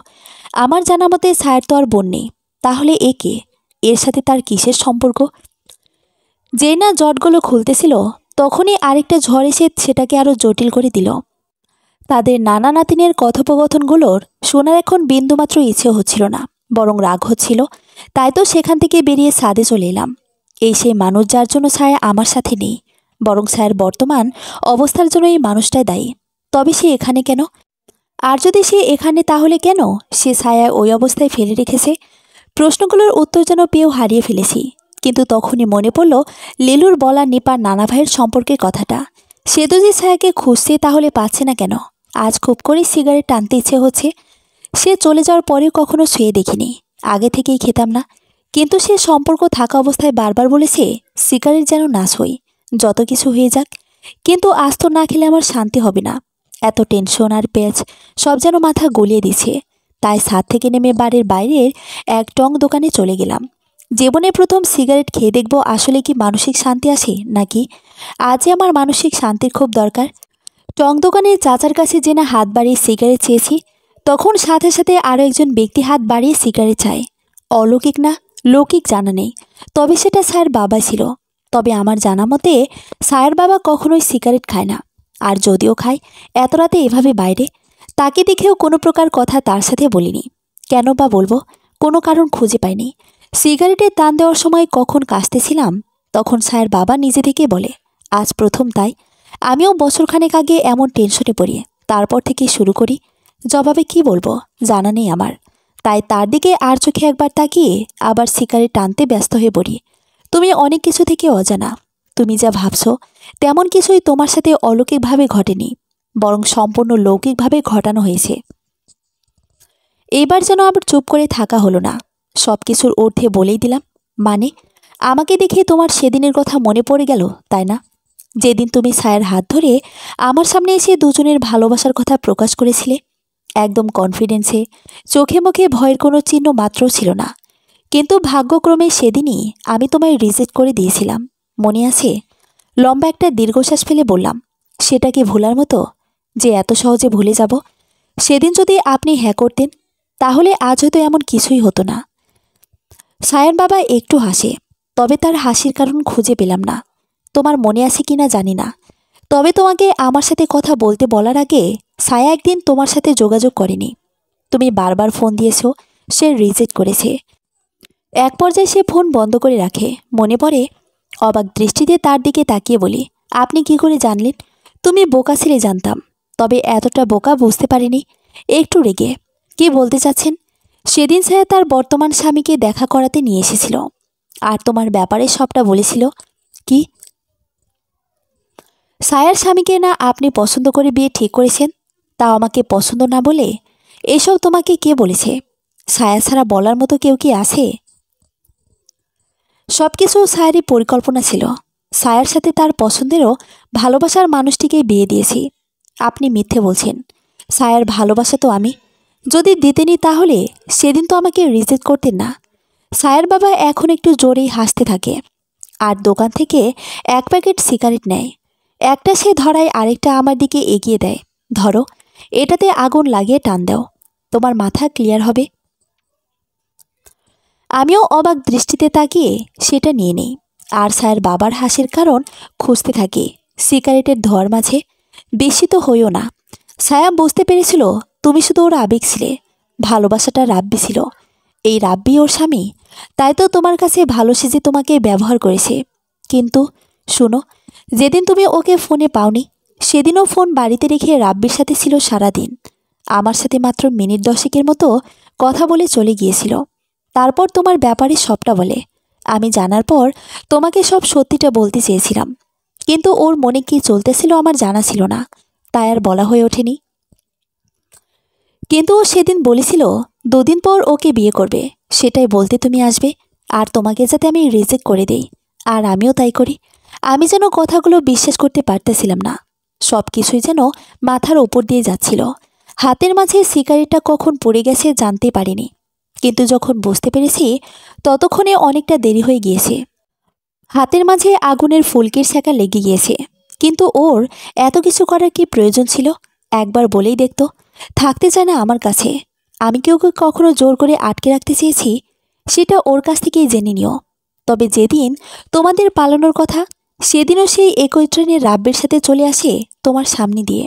আমার জানা মতে সায়ের তো আর বোন নেই, তাহলে এ কে? এর সাথে তার কিসের সম্পর্ক? যেই না জটগুলো খুলতেছিল তখনই আরেকটা ঝড় এসে সেটাকে আরও জটিল করে দিল। তাদের নানা নাতিনের কথোপকথনগুলোর শোনার এখন বিন্দুমাত্র ইচ্ছে হচ্ছিল না, বরং রাগ হচ্ছিল। তাই তো সেখান থেকে বেরিয়ে ছাদে চলে এলাম। এই সেই মানুষ যার জন্য ছায়া আমার সাথে নেই, বরং ছায়ার বর্তমান অবস্থার জন্য এই মানুষটাই দায়ী। তবে সে এখানে কেন? আর যদি সে এখানে, তাহলে কেন সে ছায়া ওই অবস্থায় ফেলে রেখেছে? প্রশ্নগুলোর উত্তর যেন পেয়েও হারিয়ে ফেলেছি। কিন্তু তখনই মনে পড়ল লিলুর বলা নিপার নানা ভাইয়ের সম্পর্কের কথাটা। সে তো যে ছায়াকে খুঁজছে, তাহলে পাচ্ছে না কেন? আজ খুব করে সিগারেট টানতে ইচ্ছে হচ্ছে। সে চলে যাওয়ার পরেও কখনো ছুঁয়ে দেখিনি, আগে থেকেই খেতাম না। কিন্তু সে সম্পর্ক থাকা অবস্থায় বারবার বলেছে সিগারেট যেন না ছুঁই, যত কিছু হয়ে যাক। কিন্তু আজ তো না খেলে আমার শান্তি হবে না। এত টেনশন আর পেঁচ সব যেন মাথা গলিয়ে দিচ্ছে। তাই ছাদ থেকে নেমে বাড়ির বাইরের এক টং দোকানে চলে গেলাম। জীবনে প্রথম সিগারেট খেয়ে দেখব আসলে কি মানসিক শান্তি আসে নাকি। আজই আমার মানসিক শান্তির খুব দরকার। টং দোকানের চাচার কাছে যে না হাত বাড়িয়ে সিগারেট চেয়েছি, তখন সাথে সাথে আরও একজন ব্যক্তি হাত বাড়িয়ে সিগারেট চায়। অলৌকিক না লৌকিক জানা নেই, তবে সেটা সায়ের বাবা ছিল। তবে আমার জানা মতে সায়ের বাবা কখনোই সিগারেট খায় না। আর যদিও খায়, এত রাতে এভাবে বাইরে। তাকে দেখেও কোনো প্রকার কথা তার সাথে বলিনি। কেন বা বলবো? কোনো কারণ খুঁজে পাইনি। সিগারেটের টান দেওয়ার সময় কখন কাশতেছিলাম, তখন সায়ের বাবা নিজে থেকে বলে আজ প্রথম, তাই আমিও বছরখানেক আগে এমন টেনশনে পড়ি। তারপর থেকে শুরু করি। জবাবে কি বলবো জানা নেই আমার। তাই তার দিকে আর চোখে একবার তাকিয়ে আবার সিগারেট টানতে ব্যস্ত হয়ে পড়ি। তুমি অনেক কিছু থেকে অজানা। তুমি যা ভাবছো তেমন কিছুই তোমার সাথে অলৌকিকভাবে ঘটেনি, বরং সম্পূর্ণ লৌকিকভাবে ঘটানো হয়েছে। এইবার যেন আবার চুপ করে থাকা হলো না, সব কিছুর ঊর্ধ্বে বলেই দিলাম। মানে, আমাকে দেখে তোমার সেদিনের কথা মনে পড়ে গেল, তাই না? যেদিন তুমি ছায়ার হাত ধরে আমার সামনে এসে দুজনের ভালোবাসার কথা প্রকাশ করেছিলে, একদম কনফিডেন্সে, চোখে মুখে ভয়ের কোনো চিহ্ন মাত্র ছিল না। কিন্তু ভাগ্যক্রমে সেদিনই আমি তোমায় রিজেক্ট করে দিয়েছিলাম, মনে আছে? লম্বা একটা দীর্ঘশ্বাস ফেলে বললাম, সেটা কি ভোলার মতো যে এত সহজে ভুলে যাব? সেদিন যদি আপনি হ্যাঁ করতেন, তাহলে আজ হয়তো এমন কিছুই হতো না। সায়ন বাবা একটু হাসে, তবে তার হাসির কারণ খুঁজে পেলাম না। তোমার মনে আছে কিনা জানি না, তবে তোমাকে আমার সাথে কথা বলতে বলার আগে ছায়া একদিন তোমার সাথে যোগাযোগ করেনি। তুমি বারবার ফোন দিয়েছো, সে রিজেক্ট করেছে। এক পর্যায়ে সে ফোন বন্ধ করে রাখে, মনে পড়ে। অবাক দৃষ্টিতে তার দিকে তাকিয়ে বলি, আপনি কি করে জানলেন? তুমি বোকা ছেলে জানতাম, তবে এতটা বোকা বুঝতে পারিনি। একটু রেগে, কি বলতে চাচ্ছেন? সেদিন ছায়া তার বর্তমান স্বামীকে দেখা করাতে নিয়ে এসেছিল, আর তোমার ব্যাপারে সবটা বলেছিল। কি? সায়ার স্বামীকে না আপনি পছন্দ করে বিয়ে ঠিক করেছেন, তাও আমাকে পছন্দ না বলে? এসব তোমাকে কে বলেছে? ছায়া ছাড়া বলার মতো কেউ কি আছে? সবকিছু ছায়ারই পরিকল্পনা ছিল। ছায়ার সাথে তার পছন্দেরও ভালোবাসার মানুষটিকে বিয়ে দিয়েছি। আপনি মিথ্যে বলছেন। ছায়ার ভালোবাসা তো আমি। যদি দিতেনি তাহলে সেদিন তো আমাকে রিজেক্ট করতেন না। ছায়ার বাবা এখন একটু জোরেই হাসতে থাকে আর দোকান থেকে এক প্যাকেট সিগারেট নেয়। একটা সে ধরায় আরেকটা আমার দিকে এগিয়ে দেয়। ধরো, এটাতে আগুন লাগিয়ে টান দাও, তোমার মাথা ক্লিয়ার হবে। আমিও অবাক দৃষ্টিতে তাকিয়ে সেটা নিয়ে নেই আর ছায়ার বাবার হাসির কারণ খুঁজতে থাকি সিগারেটের ধোয়ার মাঝে। বেশি তো হইও না। ছায়া বুঝতে পেরেছিল তুমি শুধু ওর আবেগ ছিলে, ভালোবাসাটা রাব্বি ছিল। এই রাব্বি ওর স্বামী, তাই তো তোমার কাছে ভালো সেজে তোমাকে ব্যবহার করেছে। কিন্তু শুনো, যেদিন তুমি ওকে ফোনে পাওনি সেদিনও ফোন বাড়িতে রেখে রাব্বির সাথে ছিল সারাদিন। আমার সাথে মাত্র মিনিট 10 মতো কথা বলে চলে গিয়েছিল। তারপর তোমার ব্যাপারে সবটা বলে। আমি জানার পর তোমাকে সব সত্যিটা বলতে চেয়েছিলাম, কিন্তু ওর মনে কি চলতেছিল আমার জানা ছিল না, তাই আর বলা হয়ে ওঠেনি। কিন্তু ও সেদিন বলেছিল 2 দিন পর ওকে বিয়ে করবে, সেটাই বলতে তুমি আসবে আর তোমাকে যাতে আমি রিজেক্ট করে দেই। আর আমিও তাই করি। আমি যেন কথাগুলো বিশ্বাস করতে পারতেছিলাম না। সব কিছুই যেন মাথার ওপর দিয়ে যাচ্ছিল। হাতের মাঝে সিগারেটটা কখন পড়ে গেছে জানতে পারিনি, কিন্তু যখন বুঝতে পেরেছি ততক্ষণে অনেকটা দেরি হয়ে গিয়েছে। হাতের মাঝে আগুনের ফুলকির শেখা লেগে গিয়েছে। কিন্তু ওর এত কিছু করার কি প্রয়োজন ছিল? একবার বলেই দেখতো। থাকতে চায় না আমার কাছে। আমি কি ওকে কখনো জোর করে আটকে রাখতে চেয়েছি? সেটা ওর কাছ থেকেই জেনে নিও। তবে যেদিন তোমাদের পালানোর কথা, সেদিনও সেই একই ট্রেনে রাব্বির সাথে চলে আসে তোমার সামনে দিয়ে।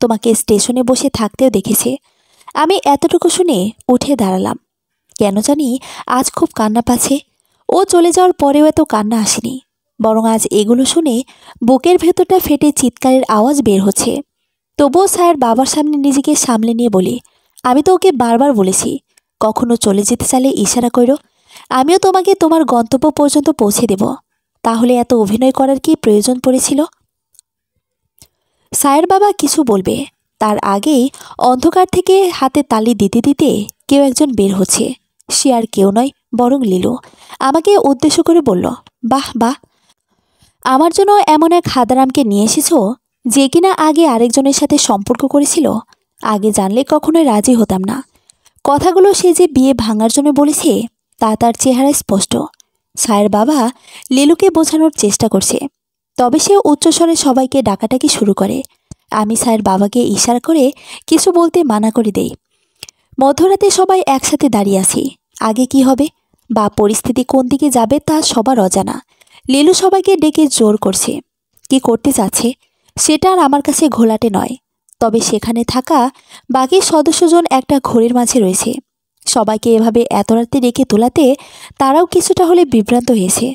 তোমাকে স্টেশনে বসে থাকতেও দেখেছে। আমি এতটুকু শুনে উঠে দাঁড়ালাম। কেন জানি আজ খুব কান্না পাচ্ছে। ও চলে যাওয়ার পরেও এত কান্না আসেনি, বরং আজ এগুলো শুনে বুকের ভেতরটা ফেটে চিৎকারের আওয়াজ বের হচ্ছে। তবুও ছায়ার বাবার সামনে নিজেকে সামলে নিয়ে বলি, আমি তো ওকে বারবার বলেছি কখনো চলে যেতে চাইলে ইশারা করো, আমিও তোমাকে তোমার গন্তব্য পর্যন্ত পৌঁছে দেব। তাহলে এত অভিনয় করার কি প্রয়োজন পড়েছিল? ছায়ার বাবা কিছু বলবে তার আগেই অন্ধকার থেকে হাতে তালি দিতে দিতে কেউ একজন বের হচ্ছে। সে আর কেউ নয়, বরং লিলু। আমাকে উদ্দেশ্য করে বলল, বাহ বাহ, আমার জন্য এমন এক হাদারামকে নিয়ে এসেছো যে কিনা আগে আরেকজনের সাথে সম্পর্ক করেছিল। আগে জানলে কখনোই রাজি হতাম না। কথাগুলো সে যে বিয়ে ভাঙার জন্য বলেছে তা তার চেহারায় স্পষ্ট। ছায়ের বাবা লিলুকে বোঝানোর চেষ্টা করছে, তবে সে উচ্চস্বরে সবাইকে ডাকাটাকি শুরু করে। আমি ছায়ের বাবাকে ইশারা করে কিছু বলতে মানা করে দেই। মধ্যরাতে সবাই একসাথে দাঁড়িয়ে আছি। আগে কি হবে বা পরিস্থিতি কোন দিকে যাবে তা সবার অজানা। লিলু সবাইকে ডেকে জোর করছে। কি করতে চাচ্ছে সেটা আর আমার কাছে ঘোলাটে নয়। তবে সেখানে থাকা বাকি সদস্যজন একটা ঘোরের মাঝে রয়েছে। সবাইকে এভাবে এত রাতে ডেকে তোলাতে তারাও কিছুটা হলে বিভ্রান্ত হয়েছে।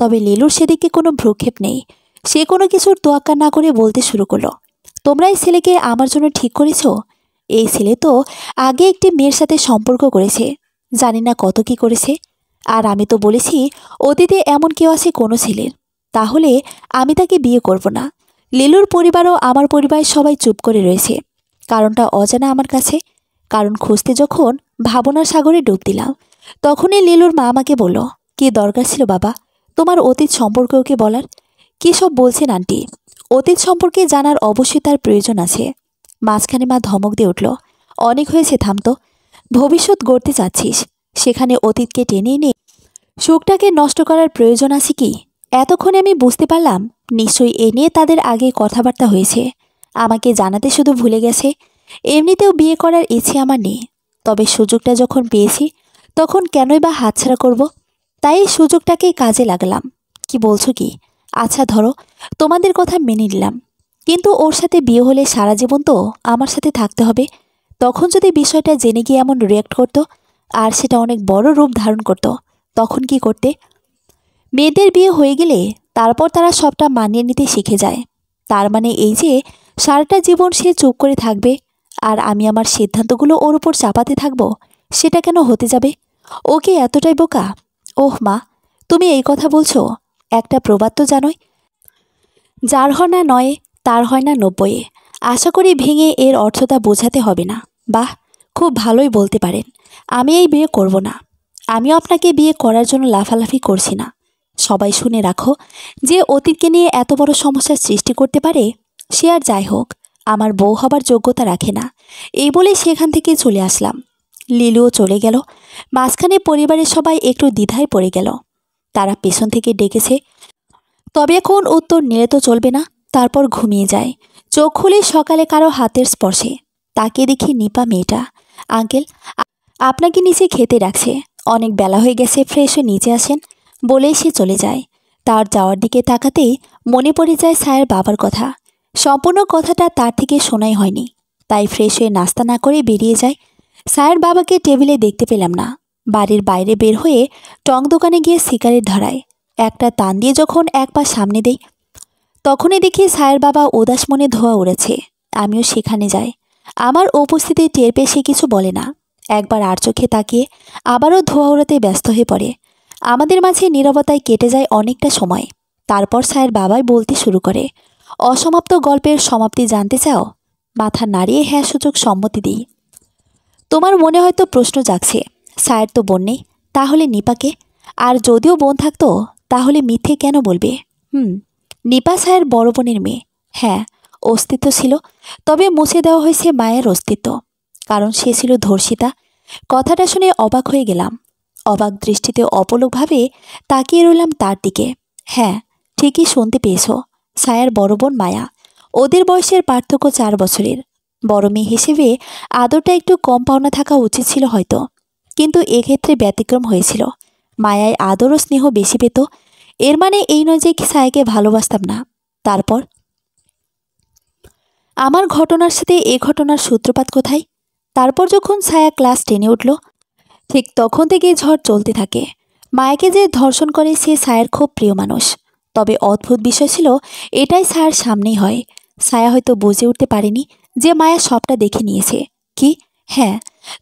তবে লিলুর সেদিকে কোনো ভ্রুক্ষেপ নেই। সে কোনো কিছুর তোয়াক্কা না করে বলতে শুরু করলো, তোমরা এই ছেলেকে আমার জন্য ঠিক করেছো? এই ছেলে তো আগে একটি মেয়ের সাথে সম্পর্ক করেছে, জানি না কত কি করেছে। আর আমি তো বলেছি অতীতে এমন কেউ আছে কোনো ছেলের, তাহলে আমি তাকে বিয়ে করব না। লিলুর পরিবারও আমার পরিবারের সবাই চুপ করে রয়েছে। কারণটা অজানা আমার কাছে। কারণ খুঁজতে যখন ভাবনার সাগরে ডুব দিলাম, তখনই লিলুর মা আমাকে বলল, কি দরকার ছিল বাবা তোমার অতীত সম্পর্কে ওকে বলার? কী সব বলছেন আন্টি? অতীত সম্পর্কে জানার অবশ্যই তার প্রয়োজন আছে। মাঝখানে মা ধমক দিয়ে উঠল, অনেক হয়েছে, থামতো। ভবিষ্যৎ গড়তে চাচ্ছিস, সেখানে অতীতকে টেনে এনে সুখটাকে নষ্ট করার প্রয়োজন আছে কি? এতক্ষণে আমি বুঝতে পারলাম নিশ্চয়ই এ নিয়ে তাদের আগে কথাবার্তা হয়েছে। আমাকে জানাতে শুধু ভুলে গেছে। এমনিতেও বিয়ে করার ইচ্ছে আমার নেই, তবে সুযোগটা যখন পেয়েছি তখন কেনই বা হাতছাড়া করব? তাই এই সুযোগটাকেই কাজে লাগালাম। কি বলছো কি? আচ্ছা ধরো তোমাদের কথা মেনে নিলাম, কিন্তু ওর সাথে বিয়ে হলে সারা জীবন তো আমার সাথে থাকতে হবে। তখন যদি বিষয়টা জেনে গিয়ে এমন রিয়াক্ট করতো আর সেটা অনেক বড় রূপ ধারণ করতো, তখন কি করতে? মেয়েদের বিয়ে হয়ে গেলে তারপর তারা সবটা মানিয়ে নিতে শিখে যায়। তার মানে এই যে সারাটা জীবন সে চুপ করে থাকবে আর আমি আমার সিদ্ধান্তগুলো ওর উপর চাপাতে থাকবো, সেটা কেন হতে যাবে? ও কি এতটাই বোকা? ওহ মা, তুমি এই কথা বলছো? একটা প্রবাদ তো জানোই, যার হয় না নয়ে তার হয় না নব্বইয়ে। আশা করি ভেঙে এর অর্থটা বোঝাতে হবে না। বাহ, খুব ভালোই বলতে পারেন। আমি এই বিয়ে করব না। আমিও আপনাকে বিয়ে করার জন্য লাফালাফি করছি না। সবাই শুনে রাখো, যে অতীতকে নিয়ে এত বড় সমস্যার সৃষ্টি করতে পারে সে আর যাই হোক আমার বউ হবার যোগ্যতা রাখে না। এই বলে সেখান থেকে চলে আসলাম। লিলুও চলে গেল। মাঝখানে পরিবারের সবাই একটু দ্বিধায় পড়ে গেল। তারা পেছন থেকে ডেকেছে, তবে এখন উত্তর নিলে তো চলবে না। তারপর ঘুমিয়ে যায়। চোখ খুলে সকালে কারো হাতের স্পর্শে তাকে দেখি নিপা মেয়েটা। আঙ্কেল, আপনাকে নিচে খেতে রাখছে, অনেক বেলা হয়ে গেছে, ফ্রেশ হয়ে নিচে আসেন বলেই সে চলে যায়। তার যাওয়ার দিকে তাকাতেই মনে পড়ে যায় সায়ের বাবার কথা। সম্পূর্ণ কথাটা তার থেকে শোনাই হয়নি, তাই ফ্রেশ হয়ে নাস্তা না করে বেরিয়ে যায়। সায়ের বাবাকে টেবিলে দেখতে পেলাম না। বাড়ির বাইরে বের হয়ে টং দোকানে গিয়ে সিগারেট ধরায়। একটা টান দিয়ে যখন এক পা সামনে দেই, তখনই দেখি সায়ের বাবা উদাস মনে ধোয়া উড়েছে। আমিও সেখানে যাই। আমার উপস্থিতি টের পেয়ে সে কিছু বলে না। একবার আর চোখে তাকিয়ে আবারও ধোয়া উড়াতে ব্যস্ত হয়ে পড়ে। আমাদের মাঝে নীরবতায় কেটে যায় অনেকটা সময়। তারপর সায়ের বাবাই বলতে শুরু করে, অসমাপ্ত গল্পের সমাপ্তি জানতে চাও? মাথা নাড়িয়ে হ্যাঁ সূচক সম্মতি দিই। তোমার মনে হয়তো প্রশ্ন জাগছে, সায়ের তো বোন নেই, তাহলে নিপাকে? আর যদিও বোন থাকতো তাহলে মিথ্যে কেন বলবে? নিপা সায়ের বড় বোনের মেয়ে। হ্যাঁ, অস্তিত্ব ছিল, তবে মুছে দেওয়া হয়েছে মায়ের অস্তিত্ব, কারণ সে ছিল ধর্ষিতা। কথাটা শুনে অবাক হয়ে গেলাম। অবাক দৃষ্টিতে অপলকভাবে তাকিয়ে রইলাম তার দিকে। হ্যাঁ, ঠিকই শুনতে পেয়েছ, সায়ের বড় বোন মায়া। ওদের বয়সের পার্থক্য 4 বছরের। বড় মেয়ে হিসেবে আদরটা একটু কম পাওনা থাকা উচিত ছিল হয়তো, কিন্তু এক্ষেত্রে ব্যতিক্রম হয়েছিল। মায়ায় আদর ও স্নেহ বেশি পেত। এর মানে এই নয় যে সায়াকে ভালোবাসতাম না। তারপর আমার ঘটনার সাথে এ ঘটনার সূত্রপাত কোথায়? তারপর যখন ছায়া ক্লাস 10-এ উঠল, ঠিক তখন থেকেই ঝড় চলতে থাকে। মায়াকে যে ধর্ষণ করে সে ছায়ার খুব প্রিয় মানুষ। তবে অদ্ভুত বিষয় ছিল, এটাই ছায়ার সামনেই হয়। ছায়া হয়তো বুঝে উঠতে পারেনি যে মায়া সবটা দেখে নিয়েছে। কি? হ্যাঁ,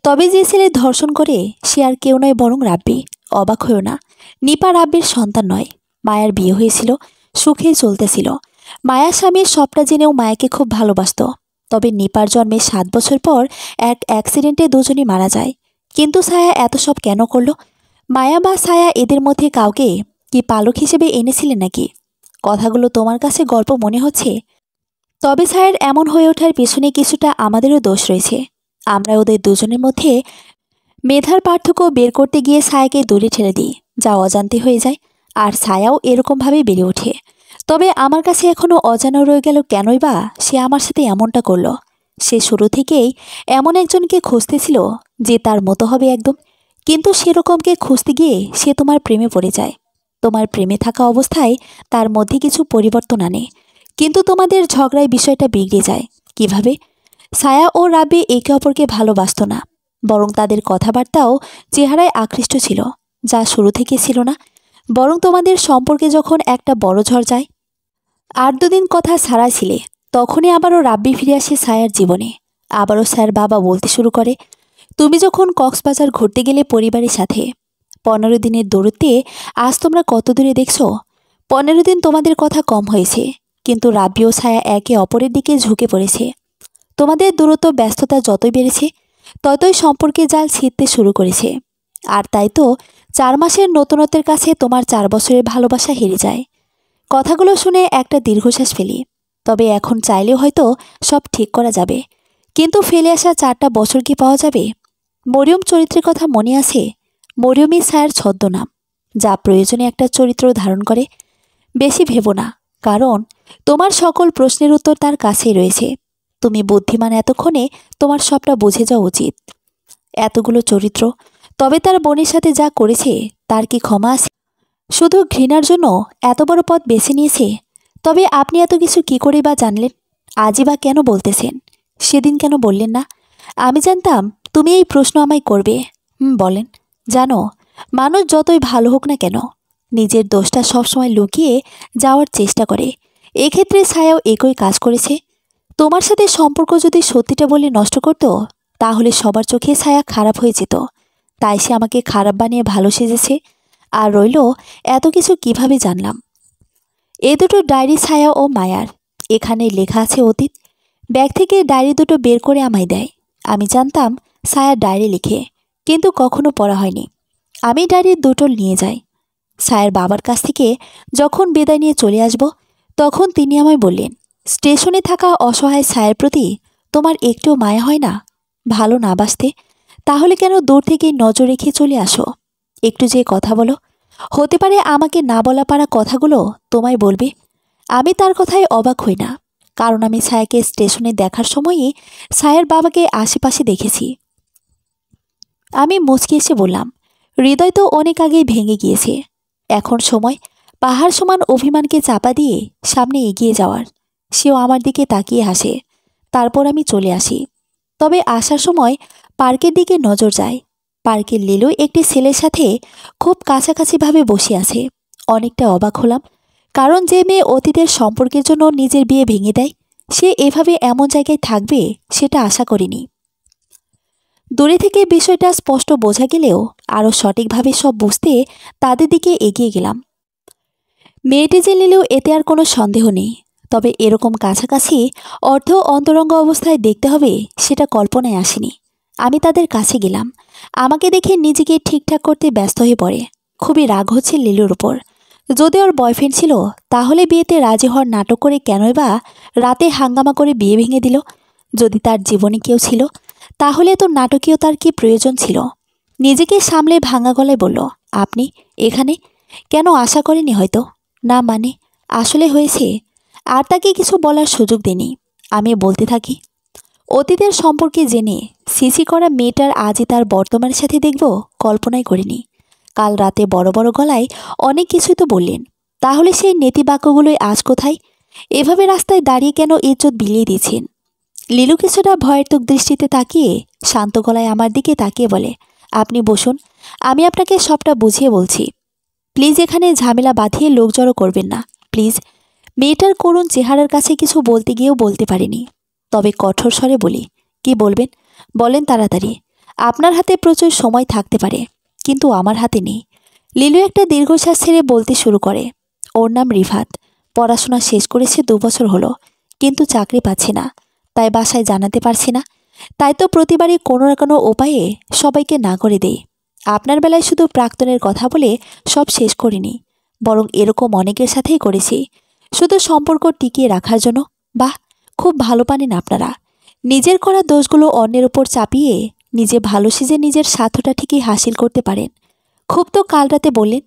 তবে যে ছেলে ধর্ষণ করে সে আর কেউ নয় বরং রাব্বি। অবাক হয়েও না, নিপা রাব্বির সন্তান নয়। মায়ার বিয়ে হয়েছিল, সুখে চলতেছিল। মায়ার স্বামীর সবটা জেনেও মায়াকে খুব ভালোবাসত। তবে নিপার জন্মে 7 বছর পর এক অ্যাক্সিডেন্টে দুজনই মারা যায়। কিন্তু ছায়া এত সব কেন করলো? মায়া বা ছায়া এদের মধ্যে কাউকে কি পালক হিসেবে এনেছিলেন নাকি? কথাগুলো তোমার কাছে গল্প মনে হচ্ছে, তবে ছায়ার এমন হয়ে ওঠার পেছনে কিছুটা আমাদেরও দোষ রয়েছে। আমরা ওদের দুজনের মধ্যে মেধার পার্থক্য বের করতে গিয়ে ছায়াকে দূরে ঠেলে দিই, যা অজান্তে হয়ে যায়। আর ছায়াও এরকমভাবেই বেড়ে ওঠে। তবে আমার কাছে এখনও অজানা রয়ে গেল কেনই বা সে আমার সাথে এমনটা করলো। সে শুরু থেকেই এমন একজনকে খুঁজতেছিল যে তার মতো হবে একদম, কিন্তু সেরকমকে খুঁজতে গিয়ে সে তোমার প্রেমে পড়ে যায়। তোমার প্রেমে থাকা অবস্থায় তার মধ্যে কিছু পরিবর্তন আনে, কিন্তু তোমাদের ঝগড়ায় বিষয়টা বিগড়ে যায়। কিভাবে? ছায়া ও রাব্বি একে অপরকে ভালোবাসত না, বরং তাদের কথাবার্তাও চেহারায় আকৃষ্ট ছিল, যা শুরু থেকে ছিল না। বরং তোমাদের সম্পর্কে যখন একটা বড় ঝড় যায়, 8-2 দিন কথা ছাড়া ছিলে, তখনই আবারও রাব্বি ফিরে আসে ছায়ার জীবনে। আবারও স্যার বাবা বলতে শুরু করে, তুমি যখন কক্সবাজার ঘুরতে গেলে পরিবারের সাথে, 15 দিনের দূরত্বে আজ তোমরা কত দূরে দেখছো? 15 দিন তোমাদের কথা কম হয়েছে, কিন্তু রাব্বি ও ছায়া একে অপরের দিকে ঝুঁকে পড়েছে। তোমাদের দূরত্ব ব্যস্ততা যতই বেড়েছে, ততই সম্পর্কে জাল ছিঁড়তে শুরু করেছে। আর তাই তো 4 মাসের নতুনত্বের কাছে তোমার 4 বছরের ভালোবাসা হেরে যায়। কথাগুলো শুনে একটা দীর্ঘশ্বাস ফেলি। তবে এখন চাইলেও হয়তো সব ঠিক করা যাবে, কিন্তু ফেলে আসা 4টা বছর কি পাওয়া যাবে? মরিয়ম চরিত্রের কথা মনে আছে? মরিয়মই ছায়ার ছদ্মনাম, যা প্রয়োজনে একটা চরিত্র ধারণ করে। বেশি ভেবো না, কারণ তোমার সকল প্রশ্নের উত্তর তার কাছেই রয়েছে। তুমি বুদ্ধিমান, এতক্ষণে তোমার সবটা বুঝে যাওয়া উচিত। এতগুলো চরিত্র, তবে তার বোনের সাথে যা করেছে তার কি ক্ষমা আছে? শুধু ঘৃণার জন্য এত বড় পথ বেছে নিয়েছে। তবে আপনি এত কিছু কি করে বা জানলেন? আজই বা কেন বলতেছেন? সেদিন কেন বললেন না? আমি জানতাম তুমি এই প্রশ্ন আমায় করবে। বলেন। জানো, মানুষ যতই ভালো হোক না কেন, নিজের দোষটা সবসময় লুকিয়ে যাওয়ার চেষ্টা করে। এক্ষেত্রে ছায়াও একই কাজ করেছে। তোমার সাথে সম্পর্ক যদি সত্যিটা বলে নষ্ট করত, তাহলে সবার চোখে ছায়া খারাপ হয়ে যেত। তাই সে আমাকে খারাপ বানিয়ে ভালো সেজেছে। আর রইল, এত কিছু কিভাবে জানলাম? এ দুটো ডায়েরি ছায়া ও মায়ার। এখানে লেখা আছে অতীত। ব্যাগ থেকে ডায়েরি দুটো বের করে আমায় দেয়। আমি জানতাম ছায়া ডায়েরি লিখে, কিন্তু কখনো পড়া হয়নি। আমি ডায়েরি দুটো নিয়ে যাই। ছায়ার বাবার কাছ থেকে যখন বিদায় নিয়ে চলে আসব, তখন তিনি আমায় বললেন, স্টেশনে থাকা অসহায় ছায়ার প্রতি তোমার একটুও মায়া হয় না? ভালো না বাসতে তাহলে কেন দূর থেকেই নজর রেখে চলে আসো? একটু যে কথা বলো, হতে পারে আমাকে না বলা পারা কথাগুলো তোমায় বলবে। আমি তার কথায় অবাক হই না, কারণ আমি ছায়াকে স্টেশনে দেখার সময়ই ছায়ার বাবাকে আশেপাশে দেখেছি। আমি মুচকি এসে বললাম, হৃদয় তো অনেক আগেই ভেঙে গিয়েছে। এখন সময় পাহাড় সমান অভিমানকে চাপা দিয়ে সামনে এগিয়ে যাওয়ার। সেও আমার দিকে তাকিয়ে হাসে। তারপর আমি চলে আসি। তবে আসার সময় পার্কের দিকে নজর যায়। পার্কের লিলু একটি ছেলের সাথে খুব কাছাকাছিভাবে বসে আছে। অনেকটা অবাক হলাম, কারণ যে মেয়ে অতীতের সম্পর্কের জন্য নিজের বিয়ে ভেঙে দেয়, সে এভাবে এমন জায়গায় থাকবে সেটা আশা করিনি। দূরে থেকে বিষয়টা স্পষ্ট বোঝা গেলেও আরও সঠিকভাবে সব বুঝতে তাদের দিকে এগিয়ে গেলাম। মেয়েটি যে নিলেও এতে আর কোনো সন্দেহ নেই, তবে এরকম কাছাকাছি অর্ধ অন্তরঙ্গ অবস্থায় দেখতে হবে সেটা কল্পনায় আসেনি। আমি তাদের কাছে গেলাম। আমাকে দেখে নিজেকে ঠিকঠাক করতে ব্যস্ত হয়ে পড়ে। খুবই রাগ হচ্ছে লিলুর উপর। যদি ওর বয়ফ্রেন্ড ছিল, তাহলে বিয়েতে রাজি হওয়ার নাটক করে কেনই বা রাতে হাঙ্গামা করে বিয়ে ভেঙে দিল? যদি তার জীবনে কেউ ছিল, তাহলে তো নাটকীয়তার কি প্রয়োজন ছিল? নিজেকে সামলে ভাঙা গলায় বলল, আপনি এখানে কেন? আশা করেনি হয়তো। না মানে আসলে হয়েছে। আর তাকে কিছু বলার সুযোগ দেনি। আমি বলতে থাকি, অতীতের সম্পর্কে জেনে সিসি করা মেয়েটার আজই তার বর্তমানের সাথে দেখব কল্পনাই করিনি। কাল রাতে বড় বড় গলায় অনেক কিছুই তো বললেন, তাহলে সেই নেতিবাক্যগুলোই আজ কোথায়? এভাবে রাস্তায় দাঁড়িয়ে কেন ইজ্জত বিলিয়ে দিয়েছেন? লিলু কিছুটা ভয়ার্থক দৃষ্টিতে তাকিয়ে শান্ত গলায় আমার দিকে তাকিয়ে বলে, আপনি বসুন, আমি আপনাকে সবটা বুঝিয়ে বলছি। প্লিজ এখানে ঝামেলা বাঁধিয়ে লোক জড়ো করবেন না, প্লিজ। মেয়েটার করুণ চেহারার কাছে কিছু বলতে গিয়েও বলতে পারিনি। তবে কঠোর স্বরে বলি, কি বলবেন বলেন তাড়াতাড়ি। আপনার হাতে প্রচুর সময় থাকতে পারে, কিন্তু আমার হাতে নেই। লিলু একটা দীর্ঘশ্বাস ছেড়ে বলতে শুরু করে, ওর নাম রিফাত। পড়াশোনা শেষ করেছে 2 বছর হলো, কিন্তু চাকরি পাচ্ছে না, তাই বাসায় জানাতে পারছে না। তাই তো প্রতিবারই কোনো না কোনো উপায়ে সবাইকে না করে দেই। আপনার বেলায় শুধু প্রাক্তনের কথা বলে সব শেষ করিনি, বরং এরকম অনেকের সাথেই করেছি, শুধু সম্পর্ক টিকিয়ে রাখার জন্য। বাহ, খুব ভালো পারেন আপনারা। নিজের করা দোষগুলো অন্যের উপর চাপিয়ে নিজে ভালো সেজে নিজের স্বার্থটা ঠিকই হাসিল করতে পারেন। খুব তো কাল রাতে বললেন,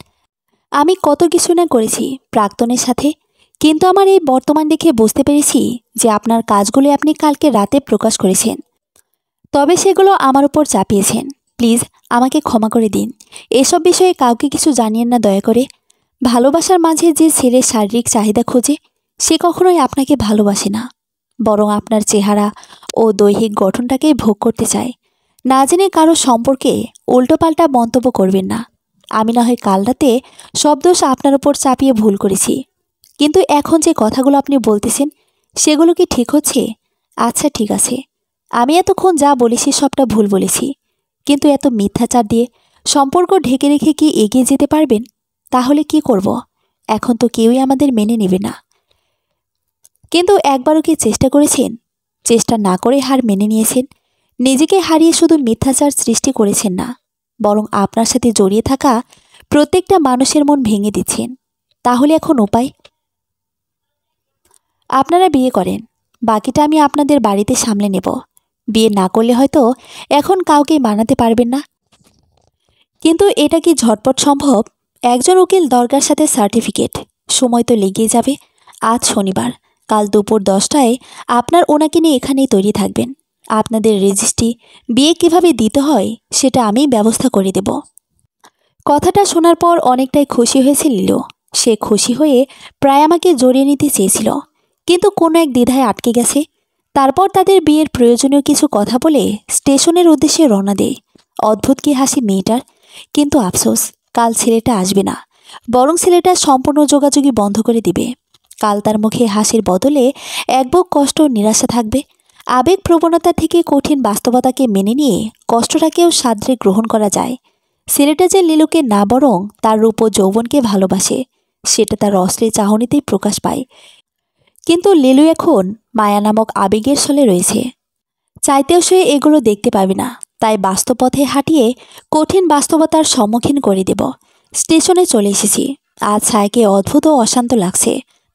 আমি কত কিছু না করেছি প্রাক্তনের সাথে, কিন্তু আমার এই বর্তমান দেখে বুঝতে পেরেছি যে আপনার কাজগুলো আপনি কালকে রাতে প্রকাশ করেছেন, তবে সেগুলো আমার উপর চাপিয়েছেন। প্লিজ আমাকে ক্ষমা করে দিন। এসব বিষয়ে কাউকে কিছু জানিয়েন না দয়া করে। ভালোবাসার মাঝে যে ছেলে শারীরিক চাহিদা খোঁজে, সে কখনোই আপনাকে ভালোবাসে না, বরং আপনার চেহারা ও দৈহিক গঠনটাকেই ভোগ করতে চায়। না জেনে কারো সম্পর্কে উল্টোপাল্টা মন্তব্য করবেন না। আমি না হয় কাল রাতে সব দোষ আপনার উপর চাপিয়ে ভুল করেছি, কিন্তু এখন যে কথাগুলো আপনি বলতেছেন সেগুলো কি ঠিক হচ্ছে? আচ্ছা ঠিক আছে, আমি এতক্ষণ যা বলেছি সবটা ভুল বলেছি, কিন্তু এত মিথ্যাচার দিয়ে সম্পর্ক ঢেকে রেখে কি এগিয়ে যেতে পারবেন? তাহলে কি করব? এখন তো কেউই আমাদের মেনে নেবে না। কিন্তু একবারও কি চেষ্টা করেছেন? চেষ্টা না করে হার মেনে নিয়েছেন। নিজেকে হারিয়ে শুধু মিথ্যাচার সৃষ্টি করেছেন না, বরং আপনার সাথে জড়িয়ে থাকা প্রত্যেকটা মানুষের মন ভেঙে দিচ্ছেন। তাহলে এখন উপায়? আপনারা বিয়ে করেন, বাকিটা আমি আপনাদের বাড়িতে সামলে নেব। বিয়ে না করলে হয়তো এখন কাউকেই মানাতে পারবেন না, কিন্তু এটা কি ঝটপট সম্ভব? একজন উকিল দরকার, সাথে সার্টিফিকেট, সময় তো লেগেই যাবে। আজ শনিবার, কাল দুপুর 10টায় আপনার ওনাকে নিয়ে এখানেই তৈরি থাকবেন। আপনাদের রেজিস্ট্রি, বিয়ে কিভাবে দিতে হয় সেটা আমি ব্যবস্থা করে দেব। কথাটা শোনার পর অনেকটাই খুশি হয়েছে লিলু। সে খুশি হয়ে প্রায় আমাকে জড়িয়ে নিতে চেয়েছিল, কিন্তু কোনো এক দ্বিধায় আটকে গেছে। তারপর তাদের বিয়ের প্রয়োজনীয় কিছু কথা বলে স্টেশনের উদ্দেশ্যে রওনা দেয়। অদ্ভুত কি হাসি মেয়েটার, কিন্তু আফসোস, কাল ছেলেটা আসবে না, বরং ছেলেটা সম্পূর্ণ যোগাযোগই বন্ধ করে দিবে। কাল তার মুখে হাসির বদলে এক বুক কষ্ট ও নিরাশা থাকবে। আবেগ প্রবণতা থেকে কঠিন বাস্তবতাকে মেনে নিয়ে কষ্টটাকেও সাদরে গ্রহণ করা যায়। ছেলেটা যে লিলুকে না, বরং তার রূপ ও যৌবনকে ভালোবাসে, সেটা তার অশ্লীল চাহনিতেই প্রকাশ পায়। কিন্তু লিলু এখন মায়া নামক আবেগের ছলে রয়েছে। চাইতেও সে এগুলো দেখতে পাবে না। তাই বাস্তব পথে হাঁটিয়ে কঠিন বাস্তবতার সম্মুখীন করে দেব। স্টেশনে চলে এসেছি। আজ ছায়াকে অদ্ভুত ও অশান্ত লাগছে।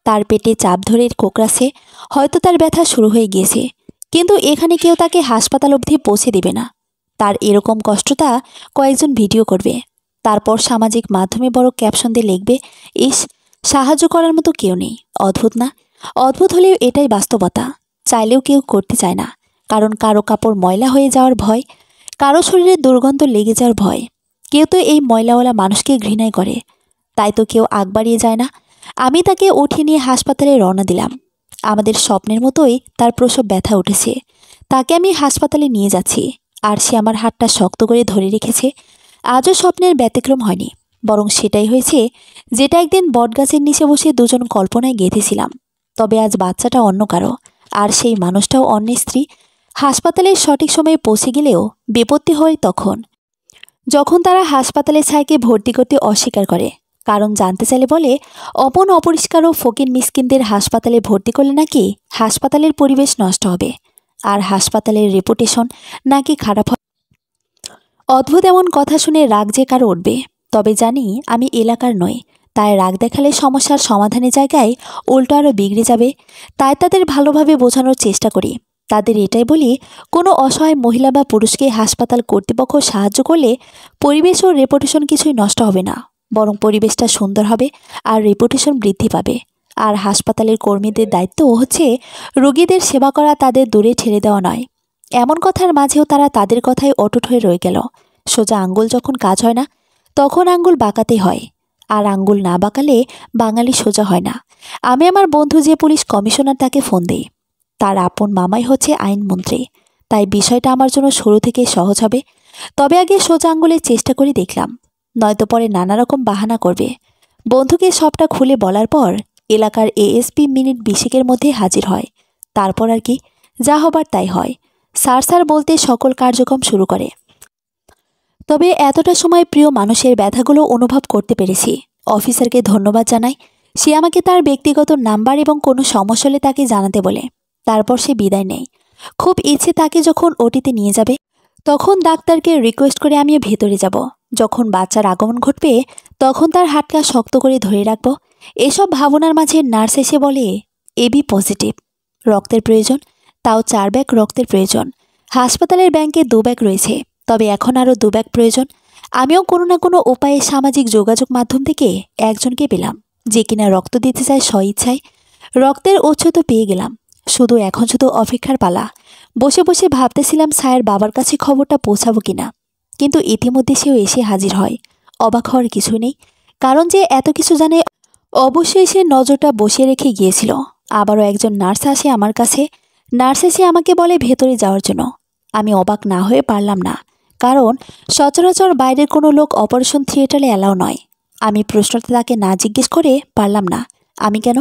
তার পেটে চাপ ধরে কোকড়াছে। হয়তো তার ব্যথা শুরু হয়ে গিয়েছে, কিন্তু এখানে কেউ তাকে হাসপাতাল অবধি পৌঁছে দেবে না। তার এরকম কষ্টটা কয়েকজন ভিডিও করবে, তারপর সামাজিক মাধ্যমে বড় ক্যাপশন দিয়ে লিখবে, ইস, সাহায্য করার মতো কেউ নেই। অদ্ভুত না? অদ্ভুত হলেও এটাই বাস্তবতা। চাইলেও কেউ করতে চায় না, কারণ কারো কাপড় ময়লা হয়ে যাওয়ার ভয়, কারো শরীরে দুর্গন্ধ লেগে যাওয়ার ভয়। কেউ তো এই ময়লাওয়ালা মানুষকে ঘৃণাই করে। তাই তো কেউ আগ বাড়িয়ে যায় না। আমি তাকে উঠিয়ে নিয়ে হাসপাতালে রওনা দিলাম। আমাদের স্বপ্নের মতোই তার প্রসব ব্যথা উঠেছে। তাকে আমি হাসপাতালে নিয়ে যাচ্ছি, আর সে আমার হাতটা শক্ত করে ধরে রেখেছে। আজও স্বপ্নের ব্যতিক্রম হয়নি, বরং সেটাই হয়েছে যেটা একদিন বটগাছের নিচে বসে দুজন কল্পনায় গেঁথেছিলাম। তবে আজ বাচ্চাটা অন্য কারো, আর সেই মানুষটাও অন্যের স্ত্রী। হাসপাতালের সঠিক সময়ে পৌঁছে গেলেও বিপত্তি হয় তখন, যখন তারা হাসপাতালে ছায়াকে ভর্তি করতে অস্বীকার করে। কারণ জানতে চাইলে বলে, অপন অপরিষ্কার ও ফকির মিসকিনদের হাসপাতালে ভর্তি করলে নাকি হাসপাতালের পরিবেশ নষ্ট হবে, আর হাসপাতালের রেপুটেশন নাকি খারাপ হবে। অদ্ভুত এমন কথা শুনে রাগ যে কারো উঠবে। তবে জানি আমি এলাকার নই, তাই রাগ দেখালে সমস্যার সমাধানের জায়গায় উল্টো আরও বিগড়ে যাবে। তাই তাদের ভালোভাবে বোঝানোর চেষ্টা করি। তাদের এটাই বলি, কোনো অসহায় মহিলা বা পুরুষকে হাসপাতাল কর্তৃপক্ষ সাহায্য করলে পরিবেশ ও রেপুটেশন কিছুই নষ্ট হবে না, বরং পরিবেশটা সুন্দর হবে আর রেপুটেশন বৃদ্ধি পাবে। আর হাসপাতালের কর্মীদের দায়িত্ব হচ্ছে রোগীদের সেবা করা, তাদের দূরে ঠেলে দেওয়া নয়। এমন কথার মাঝেও তারা তাদের কথায় অটুট হয়ে রয়ে গেল। সোজা আঙ্গুল যখন কাজ হয় না, তখন আঙ্গুল বাঁকাতে হয়, আর আঙ্গুল না বাঁকালে বাঙালি সোজা হয় না। আমি আমার বন্ধু যে পুলিশ কমিশনার, তাকে ফোন দিই। তার আপন মামাই হচ্ছে আইনমন্ত্রী, তাই বিষয়টা আমার জন্য শুরু থেকে সহজ হবে। তবে আগে সোজা আঙ্গুলের চেষ্টা করে দেখলাম, নয়তো পরে নানা রকম বাহানা করবে। বন্ধুকে সবটা খুলে বলার পর এলাকার এএসপি মিনিট 20 মধ্যে হাজির হয়। তারপর আর কি, যা হবার তাই হয়। স্যার স্যার বলতে সকল কার্যক্রম শুরু করে। তবে এতটা সময় প্রিয় মানুষের ব্যথাগুলো অনুভব করতে পেরেছি। অফিসারকে ধন্যবাদ জানাই। সে আমাকে তার ব্যক্তিগত নাম্বার এবং কোনো সমস্যা হলে তাকে জানাতে বলে। তারপর সে বিদায় নেয়। খুব ইচ্ছে তাকে যখন ওটিতে নিয়ে যাবে, তখন ডাক্তারকে রিকোয়েস্ট করে আমিও ভেতরে যাব। যখন বাচ্চার আগমন ঘটবে, তখন তার হাতটা শক্ত করে ধরে রাখব। এসব ভাবনার মাঝে নার্স এসে বলে, এবি পজিটিভ, রক্তের প্রয়োজন, তাও 4 ব্যাগ রক্তের প্রয়োজন। হাসপাতালের ব্যাংকে 2 ব্যাগ রয়েছে, তবে এখন আরও 2 ব্যাগ প্রয়োজন। আমিও কোনো না কোনো উপায়ে সামাজিক যোগাযোগ মাধ্যম থেকে একজনকে পেলাম, যে কিনা রক্ত দিতে চায় স্বইচ্ছায়। রক্তের উৎস তো পেয়ে গেলাম, এখন শুধু অপেক্ষার পালা। বসে বসে ভাবতেছিলাম ছায়ের বাবার কাছে খবরটা পৌঁছাবো কিনা, কিন্তু ইতিমধ্যে সেও এসে হাজির হয়। অবাক হওয়ার কিছু নেই, কারণ যে এত কিছু জানে অবশ্যই সে নজরটা বসিয়ে রেখে গিয়েছিল। আবারও একজন নার্স আসে আমার কাছে। নার্স এসে আমাকে বলে ভেতরে যাওয়ার জন্য। আমি অবাক না হয়ে পারলাম না, কারণ সচরাচর বাইরের কোনো লোক অপারেশন থিয়েটারে অ্যালাও নয়। আমি প্রশ্নটা তাকে না জিজ্ঞেস করে পারলাম না, আমি কেন?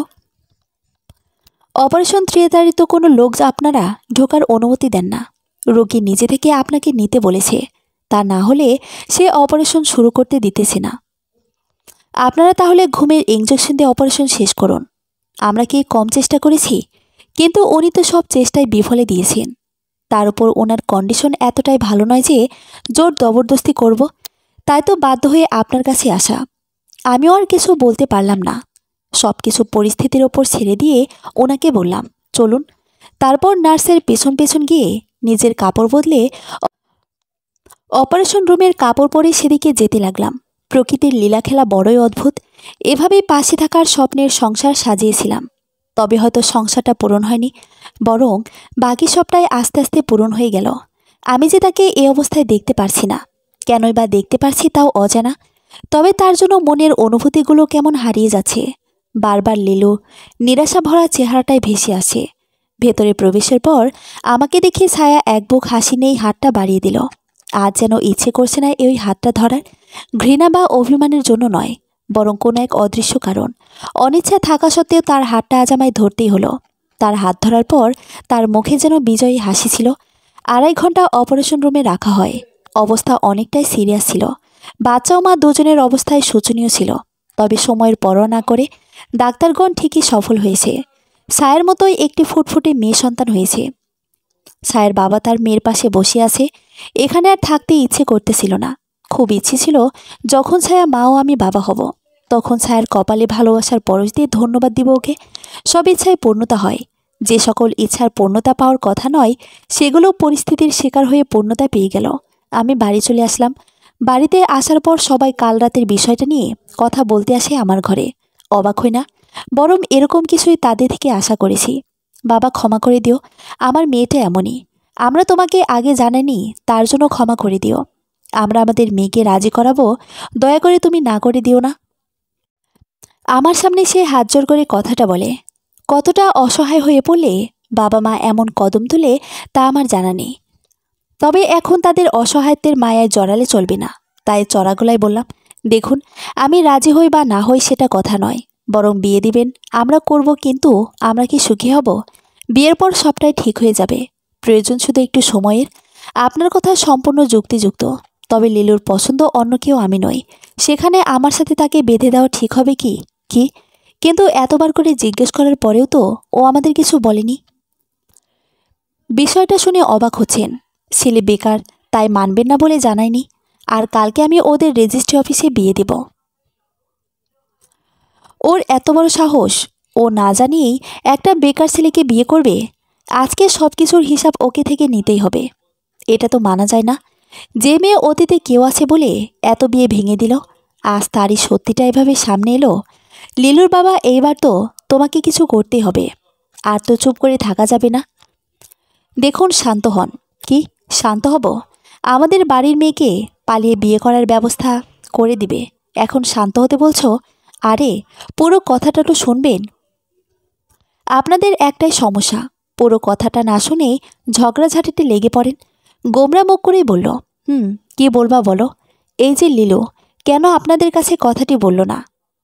অপারেশন থিয়েটারে তো কোনো লোক আপনারা ঢোকার অনুমতি দেন না। রোগী নিজে থেকে আপনাকে নিতে বলেছে, তা না হলে সে অপারেশন শুরু করতে দিতেছে না। আপনারা তাহলে ঘুমের ইঞ্জেকশন দিয়ে অপারেশন শেষ করুন। আমরা কি কম চেষ্টা করেছি? কিন্তু উনি তো সব চেষ্টায় বিফলে দিয়েছেন। তার উপর ওনার কন্ডিশন এতটাই ভালো নয় যে জোর জবরদস্তি করব। তাই তো বাধ্য হয়ে আপনার কাছে আসা। আমিও আর কিছু বলতে পারলাম না। সব কিছু পরিস্থিতির ওপর ছেড়ে দিয়ে ওনাকে বললাম, চলুন। তারপর নার্সের পেছন পেছন গিয়ে নিজের কাপড় বদলে অপারেশন রুমের কাপড় পরে সেদিকে যেতে লাগলাম। প্রকৃতির লীলাখেলা বড়ই অদ্ভুত। এভাবেই পাশে থাকার স্বপ্নের সংসার সাজিয়েছিলাম। তবে হয়তো সংসারটা পূরণ হয়নি, বরং বাকি সবটাই আস্তে আস্তে পূরণ হয়ে গেল। আমি যে তাকে এই অবস্থায় দেখতে পারছি না, কেনই বা দেখতে পারছি তাও অজানা। তবে তার জন্য মনের অনুভূতিগুলো কেমন হারিয়ে যাচ্ছে। বারবার লিলু নিরাশা ভরা চেহারাটাই ভেসে আসে। ভেতরে প্রবেশের পর আমাকে দেখে ছায়া এক বুক হাসি নেই হাতটা বাড়িয়ে দিল। আজ যেন ইচ্ছে করছে না এই হাতটা ধরার। ঘৃণা বা অভিমানের জন্য নয়, বরং কোনো এক অদৃশ্য কারণ। অনিচ্ছা থাকা সত্ত্বেও তার হাতটা আজ আমায় ধরতেই হলো। তার হাত ধরার পর তার মুখে যেন বিজয়ী হাসি ছিল। 2.5 ঘন্টা অপারেশন রুমে রাখা হয়। অবস্থা অনেকটাই সিরিয়াস ছিল। বাচ্চা ও মা দুজনের অবস্থায় শোচনীয় ছিল। তবে সময়ের পরোয়া না করে ডাক্তারগণ ঠিকই সফল হয়েছে। সায়ের মতোই একটি ফুটফুটে মেয়ে সন্তান হয়েছে। সায়ের বাবা তার মেয়ের পাশে বসে আছে। এখানে আর থাকতে ইচ্ছে করতেছিল না। খুব ইচ্ছে ছিল যখন ছায়া মা ও আমি বাবা হব, তখন ছায়ার কপালে ভালোবাসার পরশ দিয়ে ধন্যবাদ দিব ওকে। সব ইচ্ছায় পূর্ণতা হয়। যে সকল ইচ্ছার পূর্ণতা পাওয়ার কথা নয়, সেগুলো পরিস্থিতির শিকার হয়ে পূর্ণতা পেয়ে গেল। আমি বাড়ি চলে আসলাম। বাড়িতে আসার পর সবাই কাল রাতের বিষয়টা নিয়ে কথা বলতে আসে আমার ঘরে। অবাক হই না, বরং এরকম কিছুই তাদের থেকে আশা করেছি। বাবা, ক্ষমা করে দিও, আমার মেয়েটা এমনই। আমরা তোমাকে আগে জানাইনি, তার জন্য ক্ষমা করে দিও। আমরা আমাদের মেয়েকে রাজি করাবো, দয়া করে তুমি না করে দিও না। আমার সামনে সে হাত জোর করে কথাটা বলে। কতটা অসহায় হয়ে পড়লে বাবা মা এমন কদম তুলে তা আমার জানা নেই। তবে এখন তাদের অসহায়ত্বের মায়ায় জড়ালে চলবে না। তাই চড়া গলায় বললাম, দেখুন, আমি রাজি হই বা না হই সেটা কথা নয়, বরং বিয়ে দিবেন, আমরা করব, কিন্তু আমরা কি সুখী হব? বিয়ের পর সবটাই ঠিক হয়ে যাবে। প্রয়োজন শুধু একটু সময়ের। আপনার কথা সম্পূর্ণ যুক্তিযুক্ত। তবে লিলুর পছন্দ অন্য কেউ আমি নই। সেখানে আমার সাথে তাকে বেঁধে দেওয়া ঠিক হবে কি? কি? কিন্তু এতবার করে জিজ্ঞেস করার পরেও তো ও আমাদের কিছু বলেনি। বিষয়টা শুনে অবাক হচ্ছেন। ছেলে বেকার, তাই মানবেন না বলে জানায়নি। আর কালকে আমি ওদের রেজিস্ট্রি অফিসে বিয়ে দেব। ওর এত বড় সাহস! ও না জানিয়েই একটা বেকার ছেলেকে বিয়ে করবে? আজকে সব কিছুর হিসাব ওকে থেকে নিতেই হবে। এটা তো মানা যায় না। যে মেয়ে অতীতে কেউ আছে বলে এত বিয়ে ভেঙে দিল, আজ তারই সত্যিটা এভাবে সামনে এলো। লিলুর বাবা, এইবার তো তোমাকে কিছু করতেই হবে। আর তো চুপ করে থাকা যাবে না। দেখুন, শান্ত হন। কি শান্ত হব? আমাদের বাড়ির মেয়েকে পালিয়ে বিয়ে করার ব্যবস্থা করে দিবে, এখন শান্ত হতে বলছো? আরে, পুরো কথাটা তো শুনবেন। আপনাদের একটাই সমস্যা, পুরো কথাটা না শুনেই ঝগড়াঝাটিতে লেগে পড়েন। গোমরা মুখ করেই বলল, কি বলবা বলো। এই যে লিলু, কেন আপনাদের কাছে কথাটি বলল না?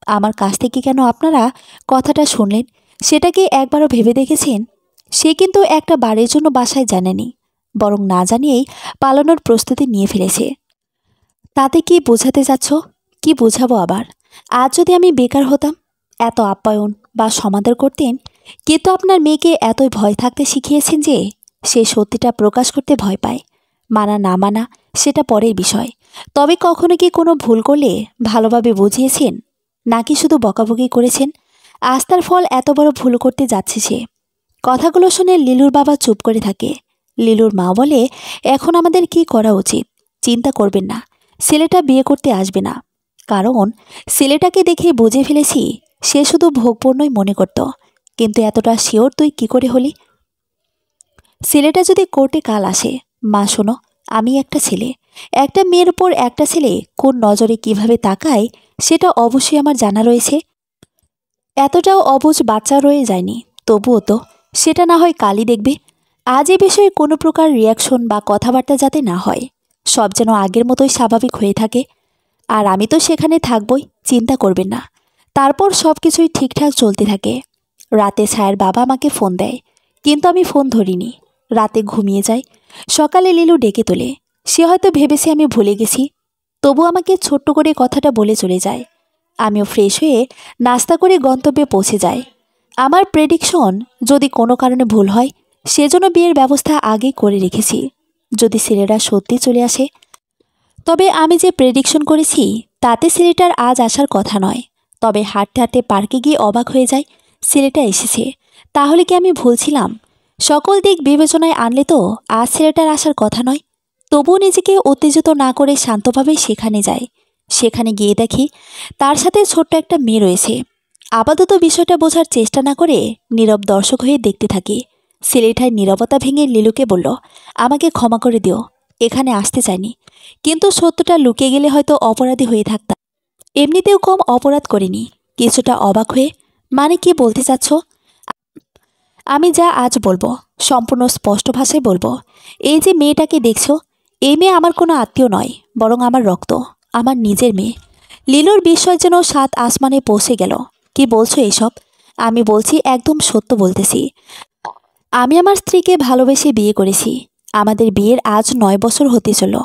আমার কাছ থেকে কেন আপনারা কথাটা শুনলেন, সেটা কি একবারও ভেবে দেখেছেন? সে কিন্তু একটা বাড়ির জন্য বাসায় জানেনি, বরং না জানিয়েই পালানোর প্রস্তুতি নিয়ে ফেলেছে। তাতে কি বোঝাতে যাচ্ছ? কি বোঝাবো আবার? আজ যদি আমি বেকার হতাম, এত আপ্যায়ন বা সমাদর করতেন, কিন্তু আপনার মেয়েকে এতই ভয় থাকতে শিখিয়েছেন যে সে সত্যিটা প্রকাশ করতে ভয় পায়। মানা না মানা সেটা পরের বিষয়। তবে কখনো কি কোনো ভুল করলে ভালোভাবে বুঝিয়েছেন, নাকি শুধু বকাবকি করেছেন? আজ তার ফল এত বড় ভুল করতে যাচ্ছে সে। কথাগুলো শুনে লিলুর বাবা চুপ করে থাকে। লিলুর মা বলে, এখন আমাদের কি করা উচিত? চিন্তা করবেন না, ছেলেটা বিয়ে করতে আসবে না। কারণ ছেলেটাকে দেখে বুঝে ফেলেছি সে শুধু ভোগপূর্ণই মনে করত। কিন্তু এতটা শিওর তুই কি করে হলি? ছেলেটা যদি কোর্টে কাল আসে, মা শোনো, আমি একটা ছেলে, একটা মেয়ের উপর একটা ছেলে কোন নজরে কিভাবে তাকায় সেটা অবশ্যই আমার জানা রয়েছে। এতটাও অবুঝ বাচ্চা রয়ে যায়নি, তবুও তো সেটা না হয় কালই দেখবে। আজ এ বিষয়ে কোনো প্রকার রিয়াকশন বা কথাবার্তা যাতে না হয়, সব যেন আগের মতোই স্বাভাবিক হয়ে থাকে। আর আমি তো সেখানে থাকবই, চিন্তা করবেন না। তারপর সব কিছুই ঠিকঠাক চলতে থাকে। রাতে ছায়ের বাবা আমাকে ফোন দেয়, কিন্তু আমি ফোন ধরিনি। রাতে ঘুমিয়ে যাই। সকালে লিলু ডেকে তোলে। সে হয়তো ভেবেছে আমি ভুলে গেছি, তবু আমাকে ছোট্ট করে কথাটা বলে চলে যায়। আমিও ফ্রেশ হয়ে নাস্তা করে গন্তব্যে পৌঁছে যাই। আমার প্রেডিকশন যদি কোনো কারণে ভুল হয়, সেজন্য বিয়ের ব্যবস্থা আগেই করে রেখেছি। যদি ছেলেরা সত্যি চলে আসে, তবে আমি যে প্রেডিকশন করেছি তাতে ছেলেটার আজ আসার কথা নয়। তবে হাঁটতে হাঁটতে পার্কে গিয়ে অবাক হয়ে যায় ছেলেটা এসেছে। তাহলে কি আমি ভুলছিলাম? সকল দিক বিবেচনায় আনলে তো আজ ছেলেটার আসার কথা নয়। তবুও নিজেকে উত্তেজিত না করে শান্তভাবে সেখানে যায়। সেখানে গিয়ে দেখি তার সাথে ছোট্ট একটা মেয়ে রয়েছে। আপাতত বিষয়টা বোঝার চেষ্টা না করে নীরব দর্শক হয়ে দেখতে থাকি। ছেলেটার নীরবতা ভেঙে লিলুকে বলল, আমাকে ক্ষমা করে দিও, এখানে আসতে চাইনি, কিন্তু সত্যটা লুকিয়ে গেলে হয়তো অপরাধী হয়ে থাকতাম। এমনিতেও কম অপরাধ করিনি। কিছুটা অবাক হয়ে, মানে কি বলতে চাচ্ছ? আমি যা আজ বলবো সম্পূর্ণ স্পষ্ট ভাষায় বলবো। এই যে মেয়েটাকে দেখছো, এই মেয়ে আমার কোনো আত্মীয় নয়, বরং আমার রক্ত, আমার নিজের মেয়ে। লিলুর বিস্ময় যেন 7 আসমানে পৌঁছে গেল। কি বলছো এসব? আমি বলছি, একদম সত্য বলতেছি। আমি আমার স্ত্রীকে ভালোবেসে বিয়ে করেছি। আমাদের বিয়ের আজ 9 বছর হতে চলল।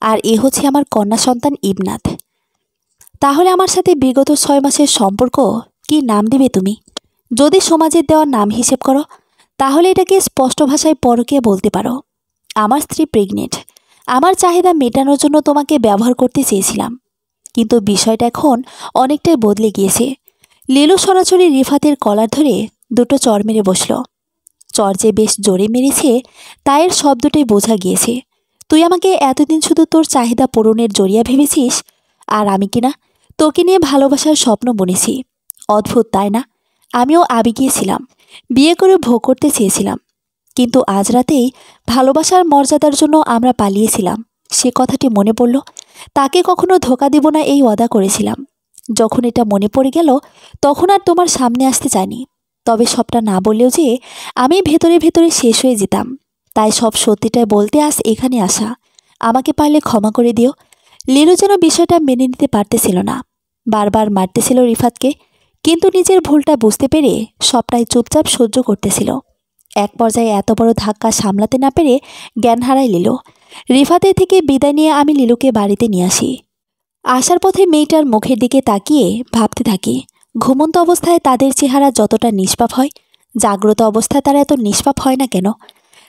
আর এ হচ্ছে আমার কন্যা সন্তান ইবনাথ। তাহলে আমার সাথে বিগত 6 মাসের সম্পর্ক কি নাম দিবে তুমি? যদি সমাজের দেওয়া নাম হিসেব করো তাহলে এটাকে স্পষ্ট ভাষায় পরকীয়া বলতে পারো। আমার স্ত্রী প্রেগনেন্ট। আমার চাহিদা মেটানোর জন্য তোমাকে ব্যবহার করতে চেয়েছিলাম, কিন্তু বিষয়টা এখন অনেকটাই বদলে গিয়েছে। লিলু সরাসরি রিফাতের কলার ধরে দুটো চড় মেরে বসল। চড় যে বেশ জোরে মেরেছে তাই এর শব্দটাই বোঝা গিয়েছে। তুই আমাকে এতদিন শুধু তোর চাহিদা পূরণের জরিয়া ভেবেছিস, আর আমি কিনা তোকে নিয়ে ভালোবাসার স্বপ্ন বুনেছি। অদ্ভুত তাই না? আমিও আবেগীয় ছিলাম, বিয়ে করে ভোগ করতে চেয়েছিলাম, কিন্তু আজ রাতেই ভালোবাসার মর্যাদার জন্য আমরা পালিয়েছিলাম। সে কথাটি মনে পড়ল। তাকে কখনো ধোঁকা দিব না এই ওয়াদা করেছিলাম। যখন এটা মনে পড়ে গেল তখন আর তোমার সামনে আসতে চাইনি। তবে সবটা না বললেও যে আমি ভেতরে ভেতরে শেষ হয়ে যেতাম, তাই সব সত্যিটাই বলতে আজ এখানে আসা। আমাকে পারলে ক্ষমা করে দিও। লিলু যেন বিষয়টা মেনে নিতে পারতেছিল না, বারবার মারতেছিল রিফাতকে, কিন্তু নিজের ভুলটা বুঝতে পেরে সবটাই চুপচাপ সহ্য করতেছিল। এক পর্যায়ে এত বড় ধাক্কা সামলাতে না পেরে জ্ঞান হারায় লিলু। রিফাতের থেকে বিদায় নিয়ে আমি লিলুকে বাড়িতে নিয়ে আসি। আসার পথে মেয়েটার মুখের দিকে তাকিয়ে ভাবতে থাকি, ঘুমন্ত অবস্থায় তাদের চেহারা যতটা নিষ্পাপ হয়, জাগ্রত অবস্থায় তারা এত নিষ্পাপ হয় না কেন?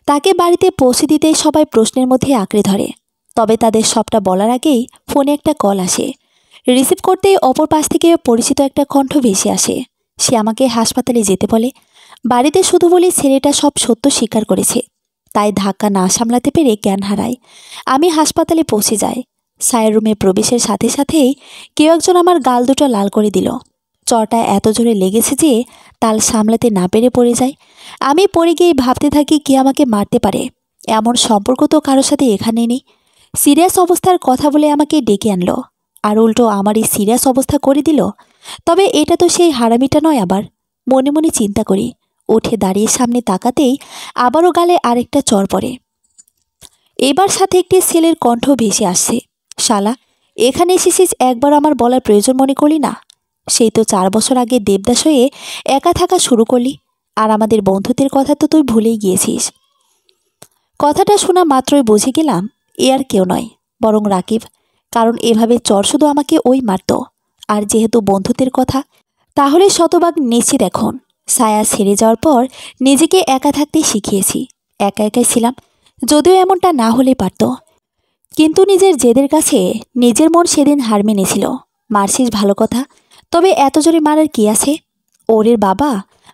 তাকে বাড়িতে পৌঁছে দিতেই সবাই প্রশ্নের মধ্যে আঁকড়ে ধরে। তবে তাদের সবটা বলার আগেই ফোনে একটা কল আসে। রিসিভ করতেই অপর পাশ থেকে পরিচিত একটা কণ্ঠ ভেসে আসে। সে আমাকে হাসপাতালে যেতে বলে। বাড়িতে শুধু বলি ছেলেটা সব সত্য স্বীকার করেছে, তাই ধাক্কা না সামলাতে পেরে জ্ঞান হারায়। আমি হাসপাতালে পৌঁছে যাই। সায়ের রুমে প্রবেশের সাথে সাথেই কেউ একজন আমার গাল দুটো লাল করে দিল। চরটা এত জোরে লেগেছে যে তাল সামলাতে না পেরে পড়ে যায়। আমি পড়ে গিয়ে ভাবতে থাকি কে আমাকে মারতে পারে। এমন সম্পর্ক তো কারোর সাথে এখানে নেই। সিরিয়াস অবস্থার কথা বলে আমাকে ডেকে আনলো, আর উল্টো আমার এই সিরিয়াস অবস্থা করে দিল। তবে এটা তো সেই হারামিটা নয়। আবার মনে মনে চিন্তা করি। উঠে দাঁড়িয়ে সামনে তাকাতেই আবারও গালে আরেকটা চর পড়ে। এবার সাথে একটি ছেলের কণ্ঠ ভেসে আসছে, শালা এখানে এসেছিস একবার আমার বলার প্রয়োজন মনে করলি না? সেই তো 4 বছর আগে দেবদাস হয়ে একা থাকা শুরু করলি, আর আমাদের বন্ধুত্বের কথা তো তুই ভুলেই গিয়েছিস। কথাটা শোনা মাত্রই বুঝে গেলাম এ আর কেউ নয়, বরং রাকিব। কারণ এভাবে চর শুধু আমাকে ওই মারত। আর যেহেতু বন্ধুত্বের কথা, তাহলে শতভাগ নিশ্চিত এখন ছায়া ছেড়ে যাওয়ার পর নিজেকে একা থাকতে শিখিয়েছি। একা একাই ছিলাম, যদিও এমনটা না হলে পারত, কিন্তু নিজের জেদের কাছে নিজের মন সেদিন হার মেনেছিল। মারছিস ভালো কথা, তবে এত জোরে মারার কি আছে? ওরের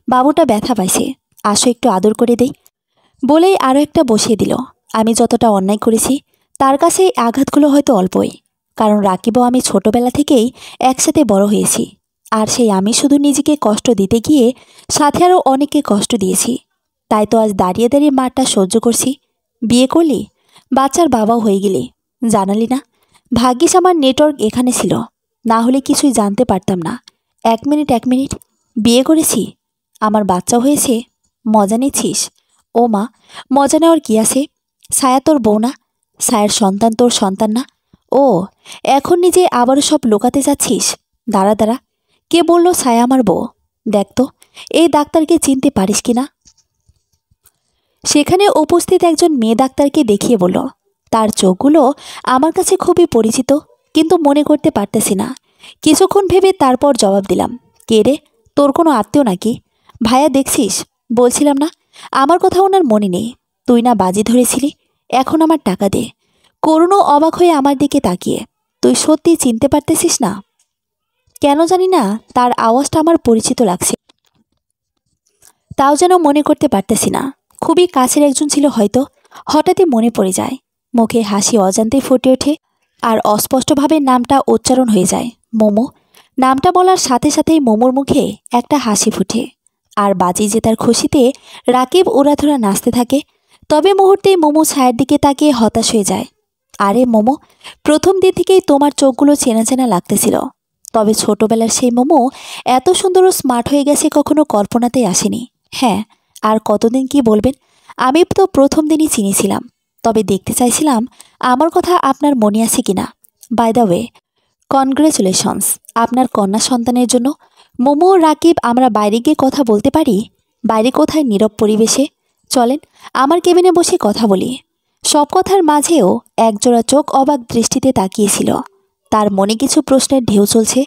বাবুটা ব্যথা পাইছে, আসো একটু আদর করে দেই বলেই আরও একটা বসিয়ে দিল। আমি যতটা অন্যায় করেছি তার কাছে এই আঘাতগুলো হয়তো অল্পই, কারণ রাকিবও আমি ছোটবেলা থেকেই একসাথে বড় হয়েছি। আর সেই আমি শুধু নিজেকে কষ্ট দিতে গিয়ে সাথে আরও অনেককে কষ্ট দিয়েছি। তাই তো আজ দাঁড়িয়ে দাঁড়িয়ে মারটা সহ্য করছি। বিয়ে করলি, বাচ্চার বাবাও হয়ে গেলি, জানালি না? ভাগ্যিস আমার নেটওয়ার্ক এখানে ছিল, না হলে কিছুই জানতে পারতাম না। এক মিনিট বিয়ে করেছি, আমার বাচ্চাও হয়েছে, মজা নিচ্ছিস? ও মা, মজা নেওয়ার কি আছে? ছায়া তোর বউ না? ছায়ার সন্তান তোর সন্তান না? ও, এখন নিজে আবারও সব লোকাতে যাচ্ছিস? দাঁড়া, কে বলল ছায়া আমার বউ? দেখ তো এই ডাক্তারকে চিনতে পারিস কিনা? সেখানে উপস্থিত একজন মেয়ে ডাক্তারকে দেখিয়ে বলল, তার চোখগুলো আমার কাছে খুবই পরিচিত, কিন্তু মনে করতে পারতেছি না। কিছুক্ষণ ভেবে তারপর জবাব দিলাম, কে রে? তোর কোনো আত্মীয় নাকি? ভাইয়া দেখছিস, বলছিলাম না আমার কথা ওনার মনে নেই। তুই না বাজি ধরেছিলি, এখন আমার টাকা দে। করুণও অবাক হয়ে আমার দিকে তাকিয়ে, তুই সত্যি চিনতে পারতেছিস না? কেন জানি না তার আওয়াজটা আমার পরিচিত লাগছে, তাও যেন মনে করতে পারতেছি না। খুবই কাছের একজন ছিল হয়তো। হঠাৎই মনে পড়ে যায়, মুখে হাসি অজান্তেই ফুটে ওঠে, আর অস্পষ্টভাবে নামটা উচ্চারণ হয়ে যায়, মোমো। নামটা বলার সাথে সাথেই মোমোর মুখে একটা হাসি ফুটে, আর বাজি জেতার খুশিতে রাকিব উড়াধুরা নাচতে থাকে। তবে মুহূর্তেই মোমো ছায়ার দিকে তাকিয়ে হতাশ হয়ে যায়। আরে মোমো, প্রথম দিন থেকেই তোমার চোখগুলো চেনা চেনা লাগতেছিল, তবে ছোটবেলার সেই মোমো এত সুন্দর ও স্মার্ট হয়ে গেছে কখনো কল্পনাতেই আসেনি। হ্যাঁ, আর কতদিন কি বলবেন, আমি তো প্রথম দিনই চিনেছিলাম, তবে দেখতে চাইছিলাম আমার কথা আপনার মনে আছে কিনা। বাই দ্য ওয়ে, কনগ্রেচুলেশনস আপনার কন্যা সন্তানের জন্য। মোমো ও রাকিব, আমরা বাইরে গিয়ে কথা বলতে পারি? বাইরে কোথায় নীরব পরিবেশে? চলেন আমার কেবিনে বসে কথা বলি। সব কথার মাঝেও একজোড়া চোখ অবাক দৃষ্টিতে তাকিয়েছিল। তার মনে কিছু প্রশ্নের ঢেউ চলছে,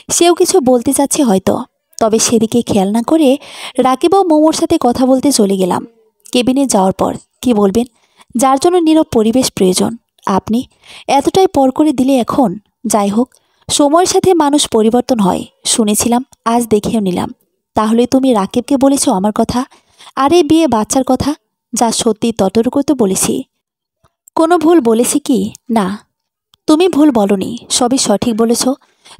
সেও কিছু বলতে চাচ্ছে হয়তো। তবে সেদিকে খেয়াল না করে রাকিব ও মোমোর সাথে কথা বলতে চলে গেলাম। কেবিনে যাওয়ার পর কি বলবেন, যার জন্য নীরব পরিবেশ প্রয়োজন, আপনি এতটাই পর করে দিলে এখন। যাই হোক, সময়ের সাথে মানুষ পরিবর্তন হয় শুনেছিলাম, আজ দেখেও নিলাম। তাহলে তুমি রাকিবকে বলেছো আমার কথা, আর এই বিয়ে বাচ্চার কথা? যা সত্যি ততটুকু তো বলেছি। কোনো ভুল বলেছি কি? না, তুমি ভুল বলনি, সবই সঠিক বলেছ।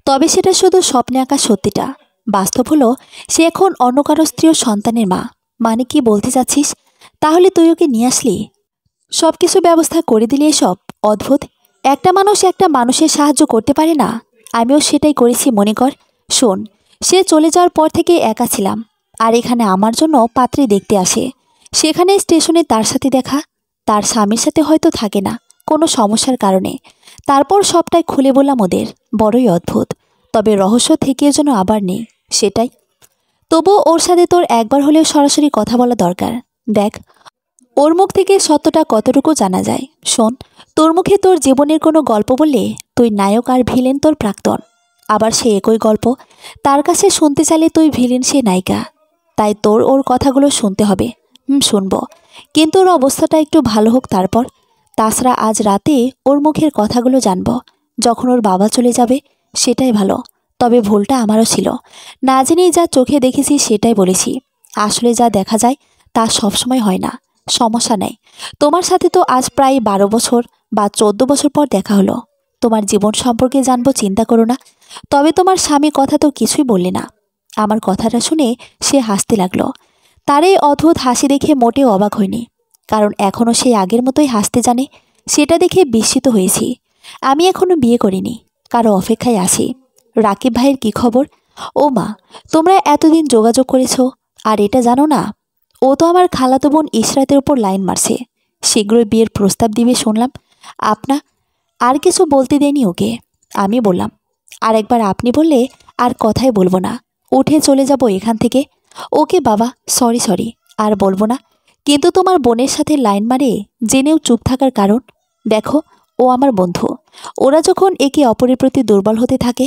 তবে সেটা শুধু স্বপ্নে আঁকা সত্যিটা। বাস্তব হলো সে এখন অন্য কারো স্ত্রী ও সন্তানের মা। মানে কি বলতে চাচ্ছিস? তাহলে তুই ওকে নিয়ে আসলি, সব কিছু ব্যবস্থা করে দিলি? এসব অদ্ভুত। একটা মানুষ একটা মানুষের সাহায্য করতে পারে না? আমিও সেটাই করেছি মনে কর। শোন, সে চলে যাওয়ার পর থেকে একা ছিলাম, আর এখানে আমার জন্য পাত্রী দেখতে আসে। সেখানে স্টেশনে তার সাথে দেখা, তার স্বামীর সাথে হয়তো থাকে না কোনো সমস্যার কারণে। তারপর সবটাই খুলে বললাম ওদের। বড়ই অদ্ভুত, তবে রহস্য থেকেও যেন আবার নেই, সেটাই। তবুও ওর সাথে তোর একবার হলেও সরাসরি কথা বলা দরকার। দেখ ওর মুখ থেকে সত্যটা কতটুকু জানা যায়। শোন, তোর মুখে তোর জীবনের কোনো গল্প বললে তুই নায়ক আর ভিলেন তোর প্রাক্তন। আবার সে একই গল্প তার কাছে শুনতে চাইলে তুই ভিলেন, সে নায়িকা। তাই তোর ওর কথাগুলো শুনতে হবে। শুনবো, কিন্তু ওর অবস্থাটা একটু ভালো হোক তারপর। তাছাড়া আজ রাতে ওর মুখের কথাগুলো জানবো, যখন ওর বাবা চলে যাবে, সেটাই ভালো। তবে ভুলটা আমারও ছিল, না জেনেই যা চোখে দেখেছি সেটাই বলেছি। আসলে যা দেখা যায় তা সবসময় হয় না। সমস্যা নেই, তোমার সাথে তো আজ প্রায় 12 বছর বা 14 বছর পর দেখা হলো। তোমার জীবন সম্পর্কে জানবো, চিন্তা করো না। তবে তোমার স্বামী কথা তো কিছুই বললে না। আমার কথাটা শুনে সে হাসতে লাগলো। তার এই অদ্ভুত হাসি দেখে মোটেও অবাক হয়নি, কারণ এখনও সেই আগের মতোই হাসতে জানে। সেটা দেখে বিস্মিত হয়েছি। আমি এখনো বিয়ে করিনি, কারো অপেক্ষায় আছি। রাকিব ভাইয়ের কি খবর? ও মা, তোমরা এতদিন যোগাযোগ করেছ, আর এটা জানো না? ও তো আমার খালাতো বোন ইশরাতের উপর লাইন মারছে, শীঘ্রই বিয়ের প্রস্তাব দিবে শুনলাম। আপনা আর কিছু বলতে দেয়নি ওকে। আমি বললাম, আর একবার আপনি বললে আর কথাই বলবো না, উঠে চলে যাব এখান থেকে। ওকে বাবা, সরি সরি, আর বলবো না। কিন্তু তোমার বোনের সাথে লাইন মারে জেনেও চুপ থাকার কারণ? দেখো, ও আমার বন্ধু। ওরা যখন একে অপরের প্রতি দুর্বল হতে থাকে,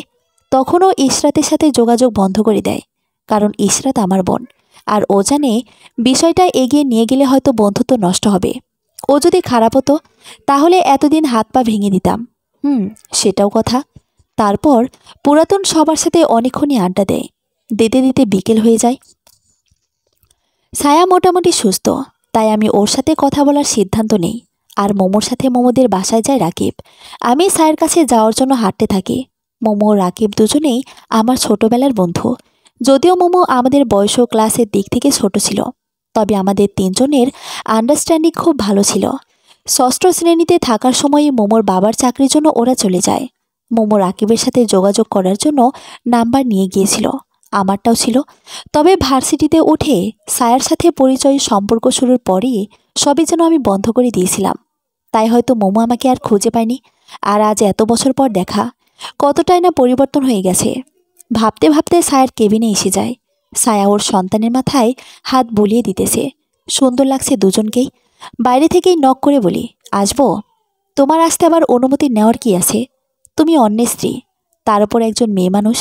তখনও ইশরাতের সাথে যোগাযোগ বন্ধ করে দেয়, কারণ ইশরাত আমার বোন। আর ও জানে বিষয়টা এগিয়ে নিয়ে গেলে হয়তো বন্ধুত্ব নষ্ট হবে। ও যদি খারাপ হতো তাহলে এতদিন হাত পা ভেঙে দিতাম। সেটাও কথা। তারপর পুরাতন সবার সাথে অনেকক্ষণই আড্ডা দেয়। দিতে দিতে বিকেল হয়ে যায়। ছায়া মোটামুটি সুস্থ, তাই আমি ওর সাথে কথা বলার সিদ্ধান্ত নেই। আর মোমোর সাথে মোমোদের বাসায় যায় রাকিব। আমি ছায়ের কাছে যাওয়ার জন্য হাঁটতে থাকি। মোমো ও রাকিব দুজনেই আমার ছোটবেলার বন্ধু। যদিও মোমো আমাদের বয়স ও ক্লাসের দিক থেকে ছোট ছিল, তবে আমাদের তিনজনের আন্ডারস্ট্যান্ডিং খুব ভালো ছিল। ষষ্ঠ শ্রেণীতে থাকার সময়ই মোমোর বাবার চাকরির জন্য ওরা চলে যায়। মোমো রাকিবের সাথে যোগাযোগ করার জন্য নাম্বার নিয়ে গিয়েছিল, আমারটাও ছিল। তবে ভার্সিটিতে উঠে ছায়ার সাথে পরিচয় সম্পর্ক শুরুর পরই সবই যেন আমি বন্ধ করে দিয়েছিলাম। তাই হয়তো মোমো আমাকে আর খুঁজে পায়নি। আর আজ এত বছর পর দেখা, কতটাই না পরিবর্তন হয়ে গেছে। ভাবতে ভাবতে ছায়ার কেবিনে এসে যায়। ছায়া ওর সন্তানের মাথায় হাত বুলিয়ে দিতেছে। সুন্দর লাগছে দুজনকেই। বাইরে থেকেই নক করে বলি, আসবো? তোমার আসতে আবার অনুমতি নেওয়ার কি আছে? তুমি অন্যের স্ত্রী, তার উপর একজন মেয়ে মানুষ।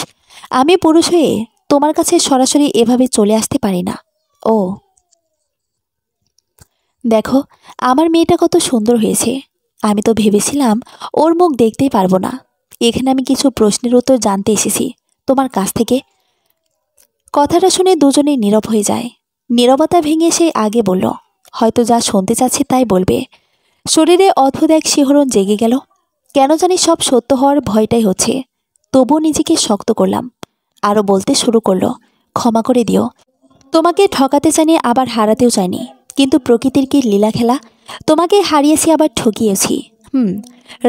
আমি পুরুষ হয়ে তোমার কাছে সরাসরি এভাবে চলে আসতে পারি না। ও দেখো, আমার মেয়েটা কত সুন্দর হয়েছে। আমি তো ভেবেছিলাম ওর মুখ দেখতেই পারবো না। এখানে আমি কিছু প্রশ্নের উত্তর জানতে এসেছি তোমার কাছ থেকে। কথাটা শুনে দুজনেই নীরব হয়ে যায়। নীরবতা ভেঙে সে আগে বলল, হয়তো যা শুনতে চাচ্ছি তাই বলবে। শরীরে অদ্ভুত এক শিহরণ জেগে গেল। কেন জানি সব সত্য হওয়ার ভয়টাই হচ্ছে। তবুও নিজেকে শক্ত করলাম। আরও বলতে শুরু করলো, ক্ষমা করে দিও। তোমাকে ঠকাতে চাইনি, আবার হারাতেও চাইনি। কিন্তু প্রকৃতির কি লীলা খেলা, তোমাকে হারিয়েছি আবার ঠকিয়েছি।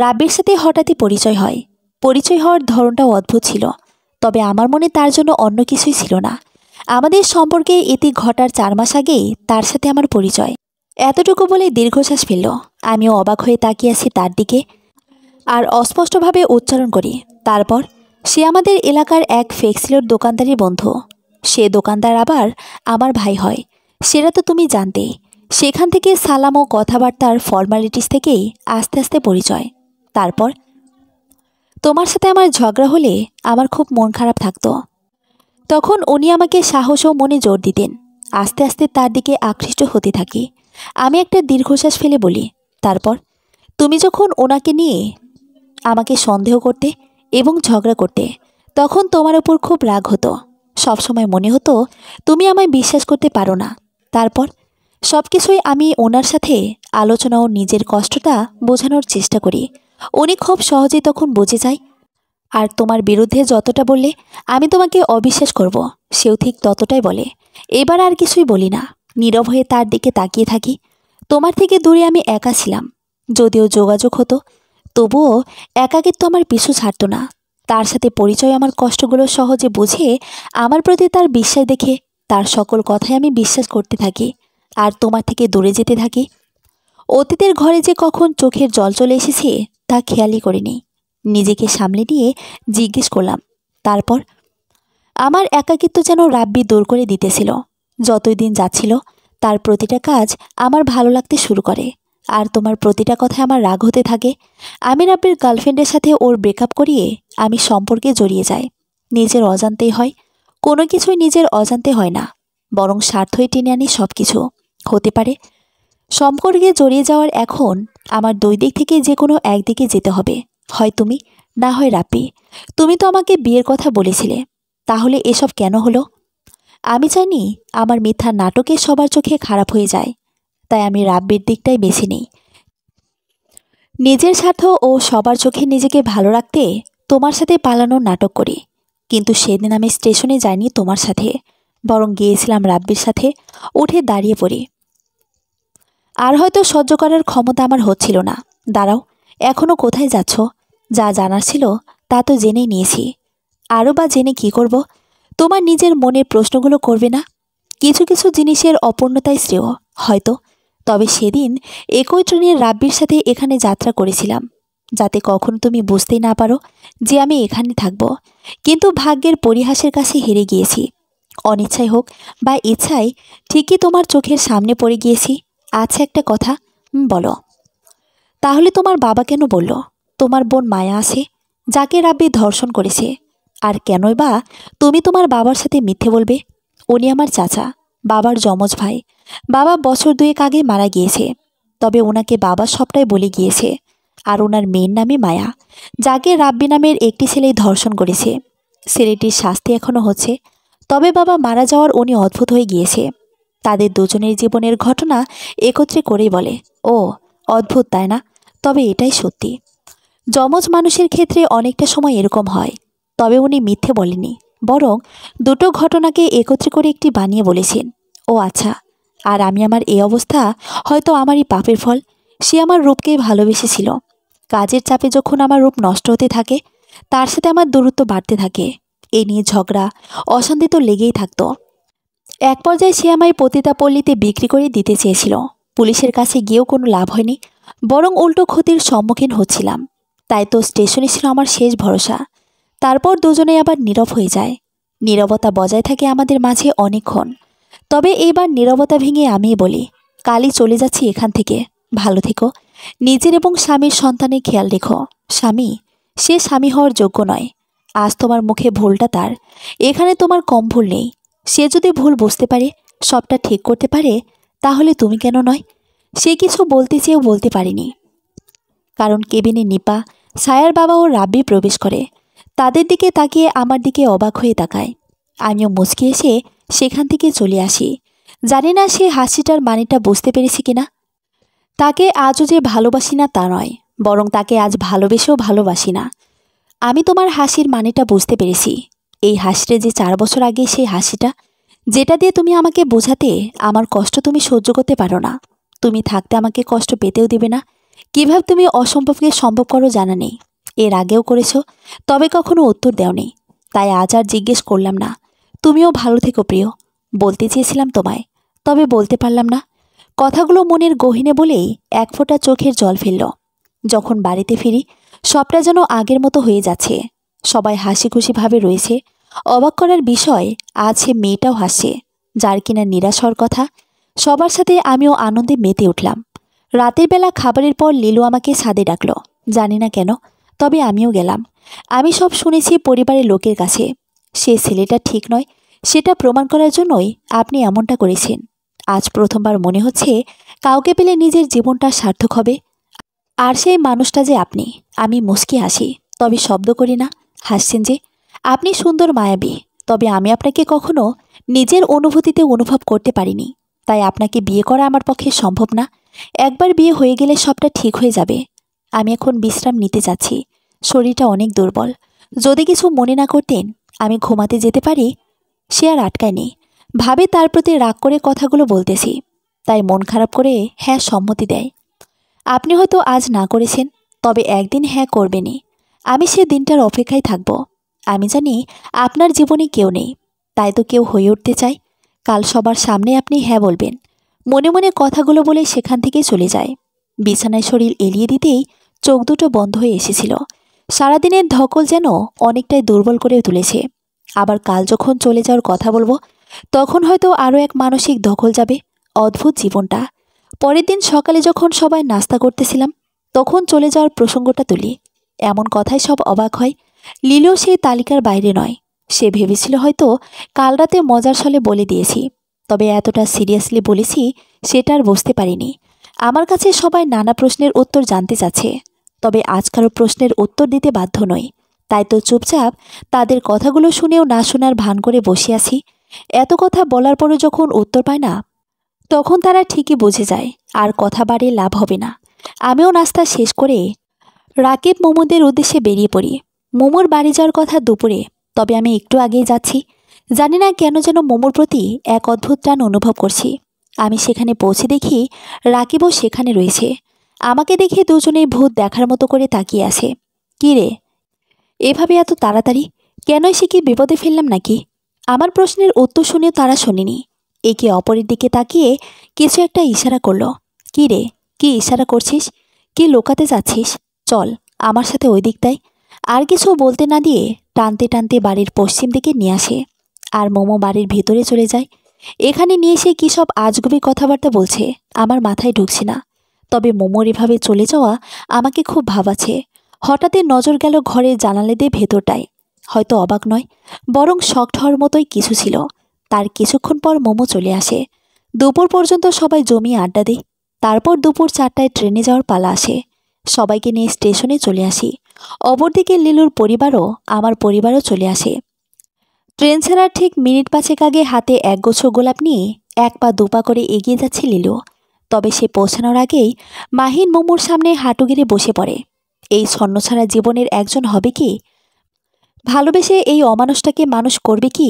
রাব্বির সাথে হঠাৎই পরিচয় হয়। পরিচয় হওয়ার ধরনটাও অদ্ভুত ছিল। তবে আমার মনে তার জন্য অন্য কিছুই ছিল না। আমাদের সম্পর্কে এটি ঘটার 4 মাস আগেই তার সাথে আমার পরিচয়। এতটুকু বলে দীর্ঘশ্বাস ফেলল। আমিও অবাক হয়ে তাকিয়ে আছি তার দিকে, আর অস্পষ্টভাবে উচ্চারণ করি, তারপর সে আমাদের এলাকার এক ফ্লেক্সিলোর দোকানদারের বন্ধু। সে দোকানদার আবার আমার ভাই হয়, সেটা তো তুমি জানতেই। সেখান থেকে সালাম ও কথাবার্তার ফর্মালিটিস থেকেই আস্তে আস্তে পরিচয়। তারপর তোমার সাথে আমার ঝগড়া হলে আমার খুব মন খারাপ থাকতো। তখন উনি আমাকে সাহস ও মনে জোর দিতেন। আস্তে আস্তে তার দিকে আকৃষ্ট হতে থাকি। আমি একটা দীর্ঘশ্বাস ফেলে বলি, তারপর তুমি যখন ওনাকে নিয়ে আমাকে সন্দেহ করতে এবং ঝগড়া করতে, তখন তোমার ওপর খুব রাগ হতো। সবসময় মনে হতো তুমি আমায় বিশ্বাস করতে পারো না। তারপর সব কিছুই আমি ওনার সাথে আলোচনা ও নিজের কষ্টটা বোঝানোর চেষ্টা করি। উনি খুব সহজেই তখন বুঝে যায়। আর তোমার বিরুদ্ধে যতটা বললে আমি তোমাকে অবিশ্বাস করব, সেও ঠিক ততটাই বলে। এবার আর কিছুই বলি না, নীরব হয়ে তার দিকে তাকিয়ে থাকি। তোমার থেকে দূরে আমি একা ছিলাম, যদিও যোগাযোগ হতো, তবুও একাকিত্ব আমার পিছু ছাড়তো না। তার সাথে পরিচয় আমার কষ্টগুলো সহজে বুঝে আমার প্রতি তার বিশ্বাস দেখে তার সকল কথাই আমি বিশ্বাস করতে থাকি আর তোমার থেকে দূরে যেতে থাকি। অতীতের ঘরে যে কখন চোখের জল চলে এসেছে তা খেয়ালই করিনি। নিজেকে সামলে নিয়ে জিজ্ঞেস করলাম, তারপর? আমার একাকিত্ব যেন রাব্বি দূর করে দিতেছিল। যতই দিন যাচ্ছিল তার প্রতিটা কাজ আমার ভালো লাগতে শুরু করে, আর তোমার প্রতিটা কথায় আমার রাগ হতে থাকে। আমি রাব্বির গার্লফ্রেন্ডের সাথে ওর ব্রেকআপ করিয়ে আমি সম্পর্কে জড়িয়ে যাই। নিজের অজান্তেই হয়, কোনো কিছুই নিজের অজান্তে হয় না, বরং স্বার্থই টেনে আনি সব কিছু। হতে পারে সম্পর্কে জড়িয়ে যাওয়ার এখন আমার দুই দিক থেকে যে কোনো একদিকে যেতে হবে, হয় তুমি, না হয় রাব্বি। তুমি তো আমাকে বিয়ের কথা বলেছিলে, তাহলে এসব কেন হলো? আমি জানি আমার মিথ্যা নাটকে সবার চোখে খারাপ হয়ে যায়, তাই আমি রাব্বির দিকটাই বেছে নিই। নিজের স্বার্থ ও সবার চোখে নিজেকে ভালো রাখতে তোমার সাথে পালানোর নাটক করি। কিন্তু সেদিন আমি স্টেশনে যাইনি তোমার সাথে, বরং গিয়েছিলাম রাব্বির সাথে। উঠে দাঁড়িয়ে পড়ি। আর হয়তো সহ্য করার ক্ষমতা আমার হচ্ছিল না। দাঁড়াও, এখনও কোথায় যাচ্ছ? যা জানার ছিল তা তো জেনেই নিয়েছি। আরও বা জেনে কি করব? তোমার নিজের মনের প্রশ্নগুলো করবে না? কিছু কিছু জিনিসের অপূর্ণতাই শ্রেয় হয়তো। তবে সেদিন একই ট্রেনে রাব্বির সাথে এখানে যাত্রা করেছিলাম, যাতে কখনো তুমি বুঝতেই না পারো যে আমি এখানে থাকব। কিন্তু ভাগ্যের পরিহাসের কাছে হেরে গিয়েছি। অনিচ্ছাই হোক বা ইচ্ছায় ঠিকই তোমার চোখের সামনে পড়ে গিয়েছি। আচ্ছা, একটা কথা বলো, তাহলে তোমার বাবা কেন বলল তোমার বোন মায়া আছে, যাকে রাব্বি ধর্ষণ করেছে? আর কেনই বা তুমি তোমার বাবার সাথে মিথ্যে বলবে? উনি আমার চাচা, বাবার যমজ ভাই। বাবা বছর দুয়েক আগে মারা গিয়েছে, তবে ওনাকে বাবা সবটাই বলে গিয়েছে। আর ওনার মেয়ের নামে মায়া, যাকে রাব্বি নামের একটি ছেলেই ধর্ষণ করেছে। ছেলেটির শাস্তি এখনও হচ্ছে। তবে বাবা মারা যাওয়ার উনি অদ্ভুত হয়ে গিয়েছে। তাদের দুজনের জীবনের ঘটনা একত্রে করেই বলে, ও অদ্ভুত তাই না? তবে এটাই সত্যি। যমজ মানুষের ক্ষেত্রে অনেকটা সময় এরকম হয়। তবে উনি মিথ্যে বলেনি, বরং দুটো ঘটনাকে একত্রে করে একটি বানিয়ে বলেছেন। ও আচ্ছা, আর আমি আমার এই অবস্থা হয়তো আমারই পাপের ফল। সে আমার রূপকে ভালোবেসেছিল। কাজের চাপে যখন আমার রূপ নষ্ট হতে থাকে, তার সাথে আমার দূরত্ব বাড়তে থাকে। এ নিয়ে ঝগড়া অশান্তি তো লেগেই থাকতো। এক পর্যায়ে সে আমায় পতিতাপল্লীতে বিক্রি করে দিতে চেয়েছিল। পুলিশের কাছে গিয়েও কোনো লাভ হয়নি, বরং উল্টো ক্ষতির সম্মুখীন হচ্ছিলাম। তাই তো স্টেশনে ছিল আমার শেষ ভরসা। তারপর দুজনেই আবার নীরব হয়ে যায়। নীরবতা বজায় থাকে আমাদের মাঝে অনেকক্ষণ। তবে এইবার নীরবতা ভেঙে আমিই বলি, কালই চলে যাচ্ছি এখান থেকে। ভালো থেকো, নিজের এবং স্বামীর সন্তানের খেয়াল রেখো। স্বামী, সে স্বামী হওয়ার যোগ্য নয়। আজ তোমার মুখে ভুলটা তার, এখানে তোমার কম ভুল নেই। সে যদি ভুল বুঝতে পারে, সবটা ঠিক করতে পারে, তাহলে তুমি কেন নয়? সে কিছু বলতে চেয়েও বলতে পারেনি, কারণ কেবিনে নিপা, সায়ার বাবা ও রাব্বি প্রবেশ করে। তাদের দিকে তাকিয়ে আমার দিকে অবাক হয়ে তাকায়। আমিও মুচকি এসে সেখান থেকে চলে আসি। জানি না সে হাসিটার মানেটা বুঝতে পেরেছে কিনা। তাকে আজও যে ভালোবাসি না তা নয়, বরং তাকে আজ ভালোবেসেও ভালোবাসি না। আমি তোমার হাসির মানেটা বুঝতে পেরেছি। এই হাসিটা যে 4 বছর আগে সেই হাসিটা, যেটা দিয়ে তুমি আমাকে বোঝাতে আমার কষ্ট তুমি সহ্য করতে পারো না। তুমি থাকতে আমাকে কষ্ট পেতেও দিবে না। কিভাবে তুমি অসম্ভবকে সম্ভব করো জানা নেই। এর আগেও করেছো, তবে কখনো উত্তর দেওনি। তাই আজ আর জিজ্ঞেস করলাম না। তুমিও ভালো থেকো প্রিয়, বলতে চেয়েছিলাম তোমায়, তবে বলতে পারলাম না। কথাগুলো মনের গহীনে বলেই এক ফোঁটা চোখের জল ফেলল। যখন বাড়িতে ফিরি, সবটা যেন আগের মতো হয়ে যাচ্ছে। সবাই হাসি খুশিভাবে রয়েছে। অবাক করার বিষয়, আজ সে মেয়েটাও হাসছে, যার কিনা নিরাশ হওয়ার কথা। সবার সাথে আমিও আনন্দে মেতে উঠলাম। রাতের বেলা খাবারের পর লিলু আমাকে ছাদে ডাকলো। জানি না কেন, তবে আমিও গেলাম। আমি সব শুনেছি পরিবারের লোকের কাছে। সে ছেলেটা ঠিক নয়, সেটা প্রমাণ করার জন্যই আপনি এমনটা করেছেন। আজ প্রথমবার মনে হচ্ছে কাউকে পেলে নিজের জীবনটা সার্থক হবে। আর সেই মানুষটা যে আপনি। আমি মুচকি হাসি, তবে শব্দ করি না। হাসছেন যে? আপনি সুন্দর মায়াবী, তবে আমি আপনাকে কখনো নিজের অনুভূতিতে অনুভব করতে পারিনি। তাই আপনাকে বিয়ে করা আমার পক্ষে সম্ভব না। একবার বিয়ে হয়ে গেলে সবটা ঠিক হয়ে যাবে। আমি এখন বিশ্রাম নিতে যাচ্ছি। শরীরটা অনেক দুর্বল। যদি কিছু মনে না করতেন, আমি ঘুমাতে যেতে পারি। সে আর আটকায়নি। ভাবে তার প্রতি রাগ করে কথাগুলো বলতেছি, তাই মন খারাপ করে হ্যাঁ সম্মতি দেয়। আপনি হয়তো আজ না করেছেন, তবে একদিন হ্যাঁ করবেনই। আমি সে দিনটার অপেক্ষায় থাকব। আমি জানি আপনার জীবনে কেউ নেই, তাই তো কেউ হয়ে উঠতে চায়। কাল সবার সামনে আপনি হ্যাঁ বলবেন। মনে মনে কথাগুলো বলে সেখান থেকে চলে যায়। বিছানায় শরীর এলিয়ে দিতেই চোখ দুটো বন্ধ হয়ে এসেছিল। সারাদিনের ধকল যেন অনেকটাই দুর্বল করে তুলেছে। আবার কাল যখন চলে যাওয়ার কথা বলবো, তখন হয়তো আরও এক মানসিক ধকল যাবে। অদ্ভুত জীবনটা। পরের দিন সকালে যখন সবাই নাস্তা করতেছিলাম, তখন চলে যাওয়ার প্রসঙ্গটা তুলি। এমন কথায় সব অবাক হয়। লিলিও সেই তালিকার বাইরে নয়। সে ভেবেছিল হয়তো কাল রাতে মজার ছলে বলে দিয়েছি, তবে এতটা সিরিয়াসলি বলেছি সেটা আর বুঝতে পারিনি। আমার কাছে সবাই নানা প্রশ্নের উত্তর জানতে চাচ্ছে, তবে আজ কারো প্রশ্নের উত্তর দিতে বাধ্য নই। তাই তো চুপচাপ তাদের কথাগুলো শুনেও না শোনার ভান করে বসে আছি। এত কথা বলার পরও যখন উত্তর পায় না, তখন তারা ঠিকই বুঝে যায় আর কথা বাড়িয়ে লাভ হবে না। আমিও নাস্তা শেষ করে রাকিব মোমোদের উদ্দেশ্যে বেরিয়ে পড়ি। মোমোর বাড়ি যাওয়ার কথা দুপুরে, তবে আমি একটু আগেই যাচ্ছি। জানি না কেন যেন মোমোর প্রতি এক অদ্ভুত টান অনুভব করছি। আমি সেখানে পৌঁছে দেখি রাকিবও সেখানে রয়েছে। আমাকে দেখে দুজনেই ভূত দেখার মতো করে তাকিয়ে আছে। কী রে, এভাবে এত তাড়াতাড়ি কেন? সে কি বিপদে ফেললাম নাকি? আমার প্রশ্নের উত্তর শুনেও তারা শোনেনি। একে অপরের দিকে তাকিয়ে কিছু একটা ইশারা করলো। কী রে, কি ইশারা করছিস? কি লুকাতে যাচ্ছিস? চল আমার সাথে ওই দিকটায়। আর কিছু বলতে না দিয়ে টানতে টানতে বাড়ির পশ্চিম দিকে নিয়ে আসে। আর মোমো বাড়ির ভেতরে চলে যায়। এখানে নিয়ে এসে কী সব আজগুবি কথাবার্তা বলছে আমার মাথায় ঢুকছে না। তবে মোমোর এভাবে চলে যাওয়া আমাকে খুব ভাবাচ্ছে। হঠাৎই নজর গেল ঘরের জানালা দিয়ে ভেতরটায়। হয়তো অবাক নয়, বরং শকড হওয়ার মতোই কিছু ছিল। তার কিছুক্ষণ পর মোমো চলে আসে। দুপুর পর্যন্ত সবাই জমিয়ে আড্ডা দেয়। তারপর দুপুর 4টায় ট্রেনে যাওয়ার পালা আসে। সবাইকে নিয়ে স্টেশনে চলে আসি। অপরদিকে লিলুর পরিবারও আমার পরিবারও চলে আসে। ট্রেন ছাড়ার ঠিক মিনিট 5 আগে হাতে একগুচ্ছ গোলাপ নিয়ে এক পা দুপা করে এগিয়ে যাচ্ছে লিলু। তবে সে পৌঁছানোর আগেই মাহিন মোমোর সামনে হাঁটু গেড়ে বসে পড়ে। এই ছন্নছাড়া জীবনের একজন হবে কি? ভালোবেসে এই অমানুষটাকে মানুষ করবে কি?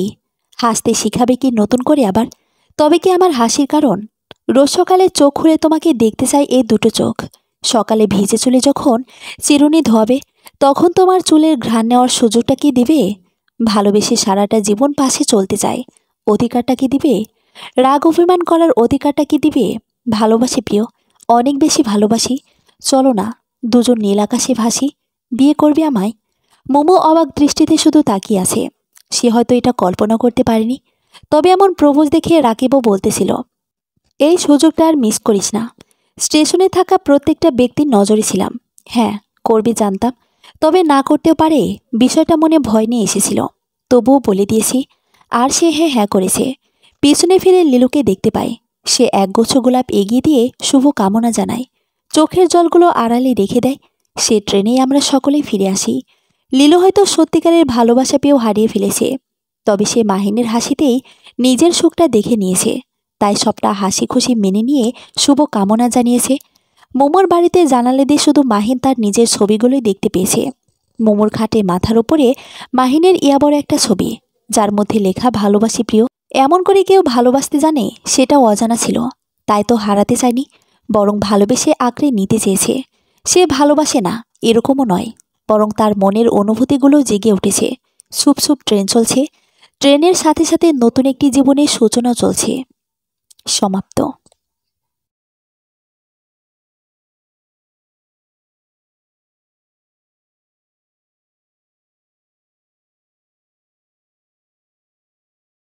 হাসতে শিখাবে কি নতুন করে আবার? তবে কি আমার হাসির কারণ? রোজ সকালে চোখ খুলে তোমাকে দেখতে চাই এই দুটো চোখ। সকালে ভিজে চুলে যখন চিরুনি ধোয়াবে, তখন তোমার চুলের ঘ্রাণ নেওয়ার সুযোগটা কি দিবে? ভালোবেসে সারাটা জীবন পাশে চলতে চাই, অধিকারটা কি দিবে? রাগ অভিমান করার অধিকারটা কি দিবে? ভালোবাসি প্রিয়, অনেক বেশি ভালোবাসি। চলো না, দুজন নীল আকাশে ভাসি। বিয়ে করবে আমায়? মোমো অবাক দৃষ্টিতে শুধু তাকিয়ে আছে। সে হয়তো এটা কল্পনা করতে পারেনি। তবে এমন প্রপোজ দেখে রাকিবও বলতেছিল, এই সুযোগটা আর মিস করিস না। স্টেশনে থাকা প্রত্যেকটা ব্যক্তির নজরে ছিলাম। হ্যাঁ, করবি জানতাম, তবে না করতেও পারে বিষয়টা মনে ভয় নিয়ে এসেছিল। তবুও বলে দিয়েছি। আর সে হ্যাঁ হ্যাঁ করেছে। পিছনে ফিরে লিলুকে দেখতে পায়। সে একগুচ্ছ গোলাপ এগিয়ে দিয়ে শুভ কামনা জানায়। চোখের জলগুলো আড়ালে রেখে দেয়। সে ট্রেনেই আমরা সকলেই ফিরে আসি। লিলু হয়তো সত্যিকারের ভালোবাসা পেয়েও হারিয়ে ফেলেছে। তবে সে মাহিনের হাসিতেই নিজের সুখটা দেখে নিয়েছে। তাই সবটা হাসি খুশি মেনে নিয়ে শুভ কামনা জানিয়েছে। মোমোর বাড়িতে জানালে দিয়ে শুধু মাহিন তার নিজের ছবিগুলোই দেখতে পেয়েছে। মোমোর খাটে মাথার উপরে মাহিনের ইয়াবর একটা ছবি, যার মধ্যে লেখা ভালোবাসি প্রিয়। এমন করে কেউ ভালোবাসতে জানে সেটাও অজানা ছিল। তাই তো হারাতে চায়নি, বরং ভালোবেসে আঁকড়ে নিতে চেয়েছে। সে ভালোবাসে না এরকমও নয়, বরং তার মনের অনুভূতিগুলো জেগে উঠেছে। সুপ সুপ ট্রেন চলছে। ট্রেনের সাথে সাথে নতুন একটি জীবনের সূচনা চলছে। সমাপ্ত।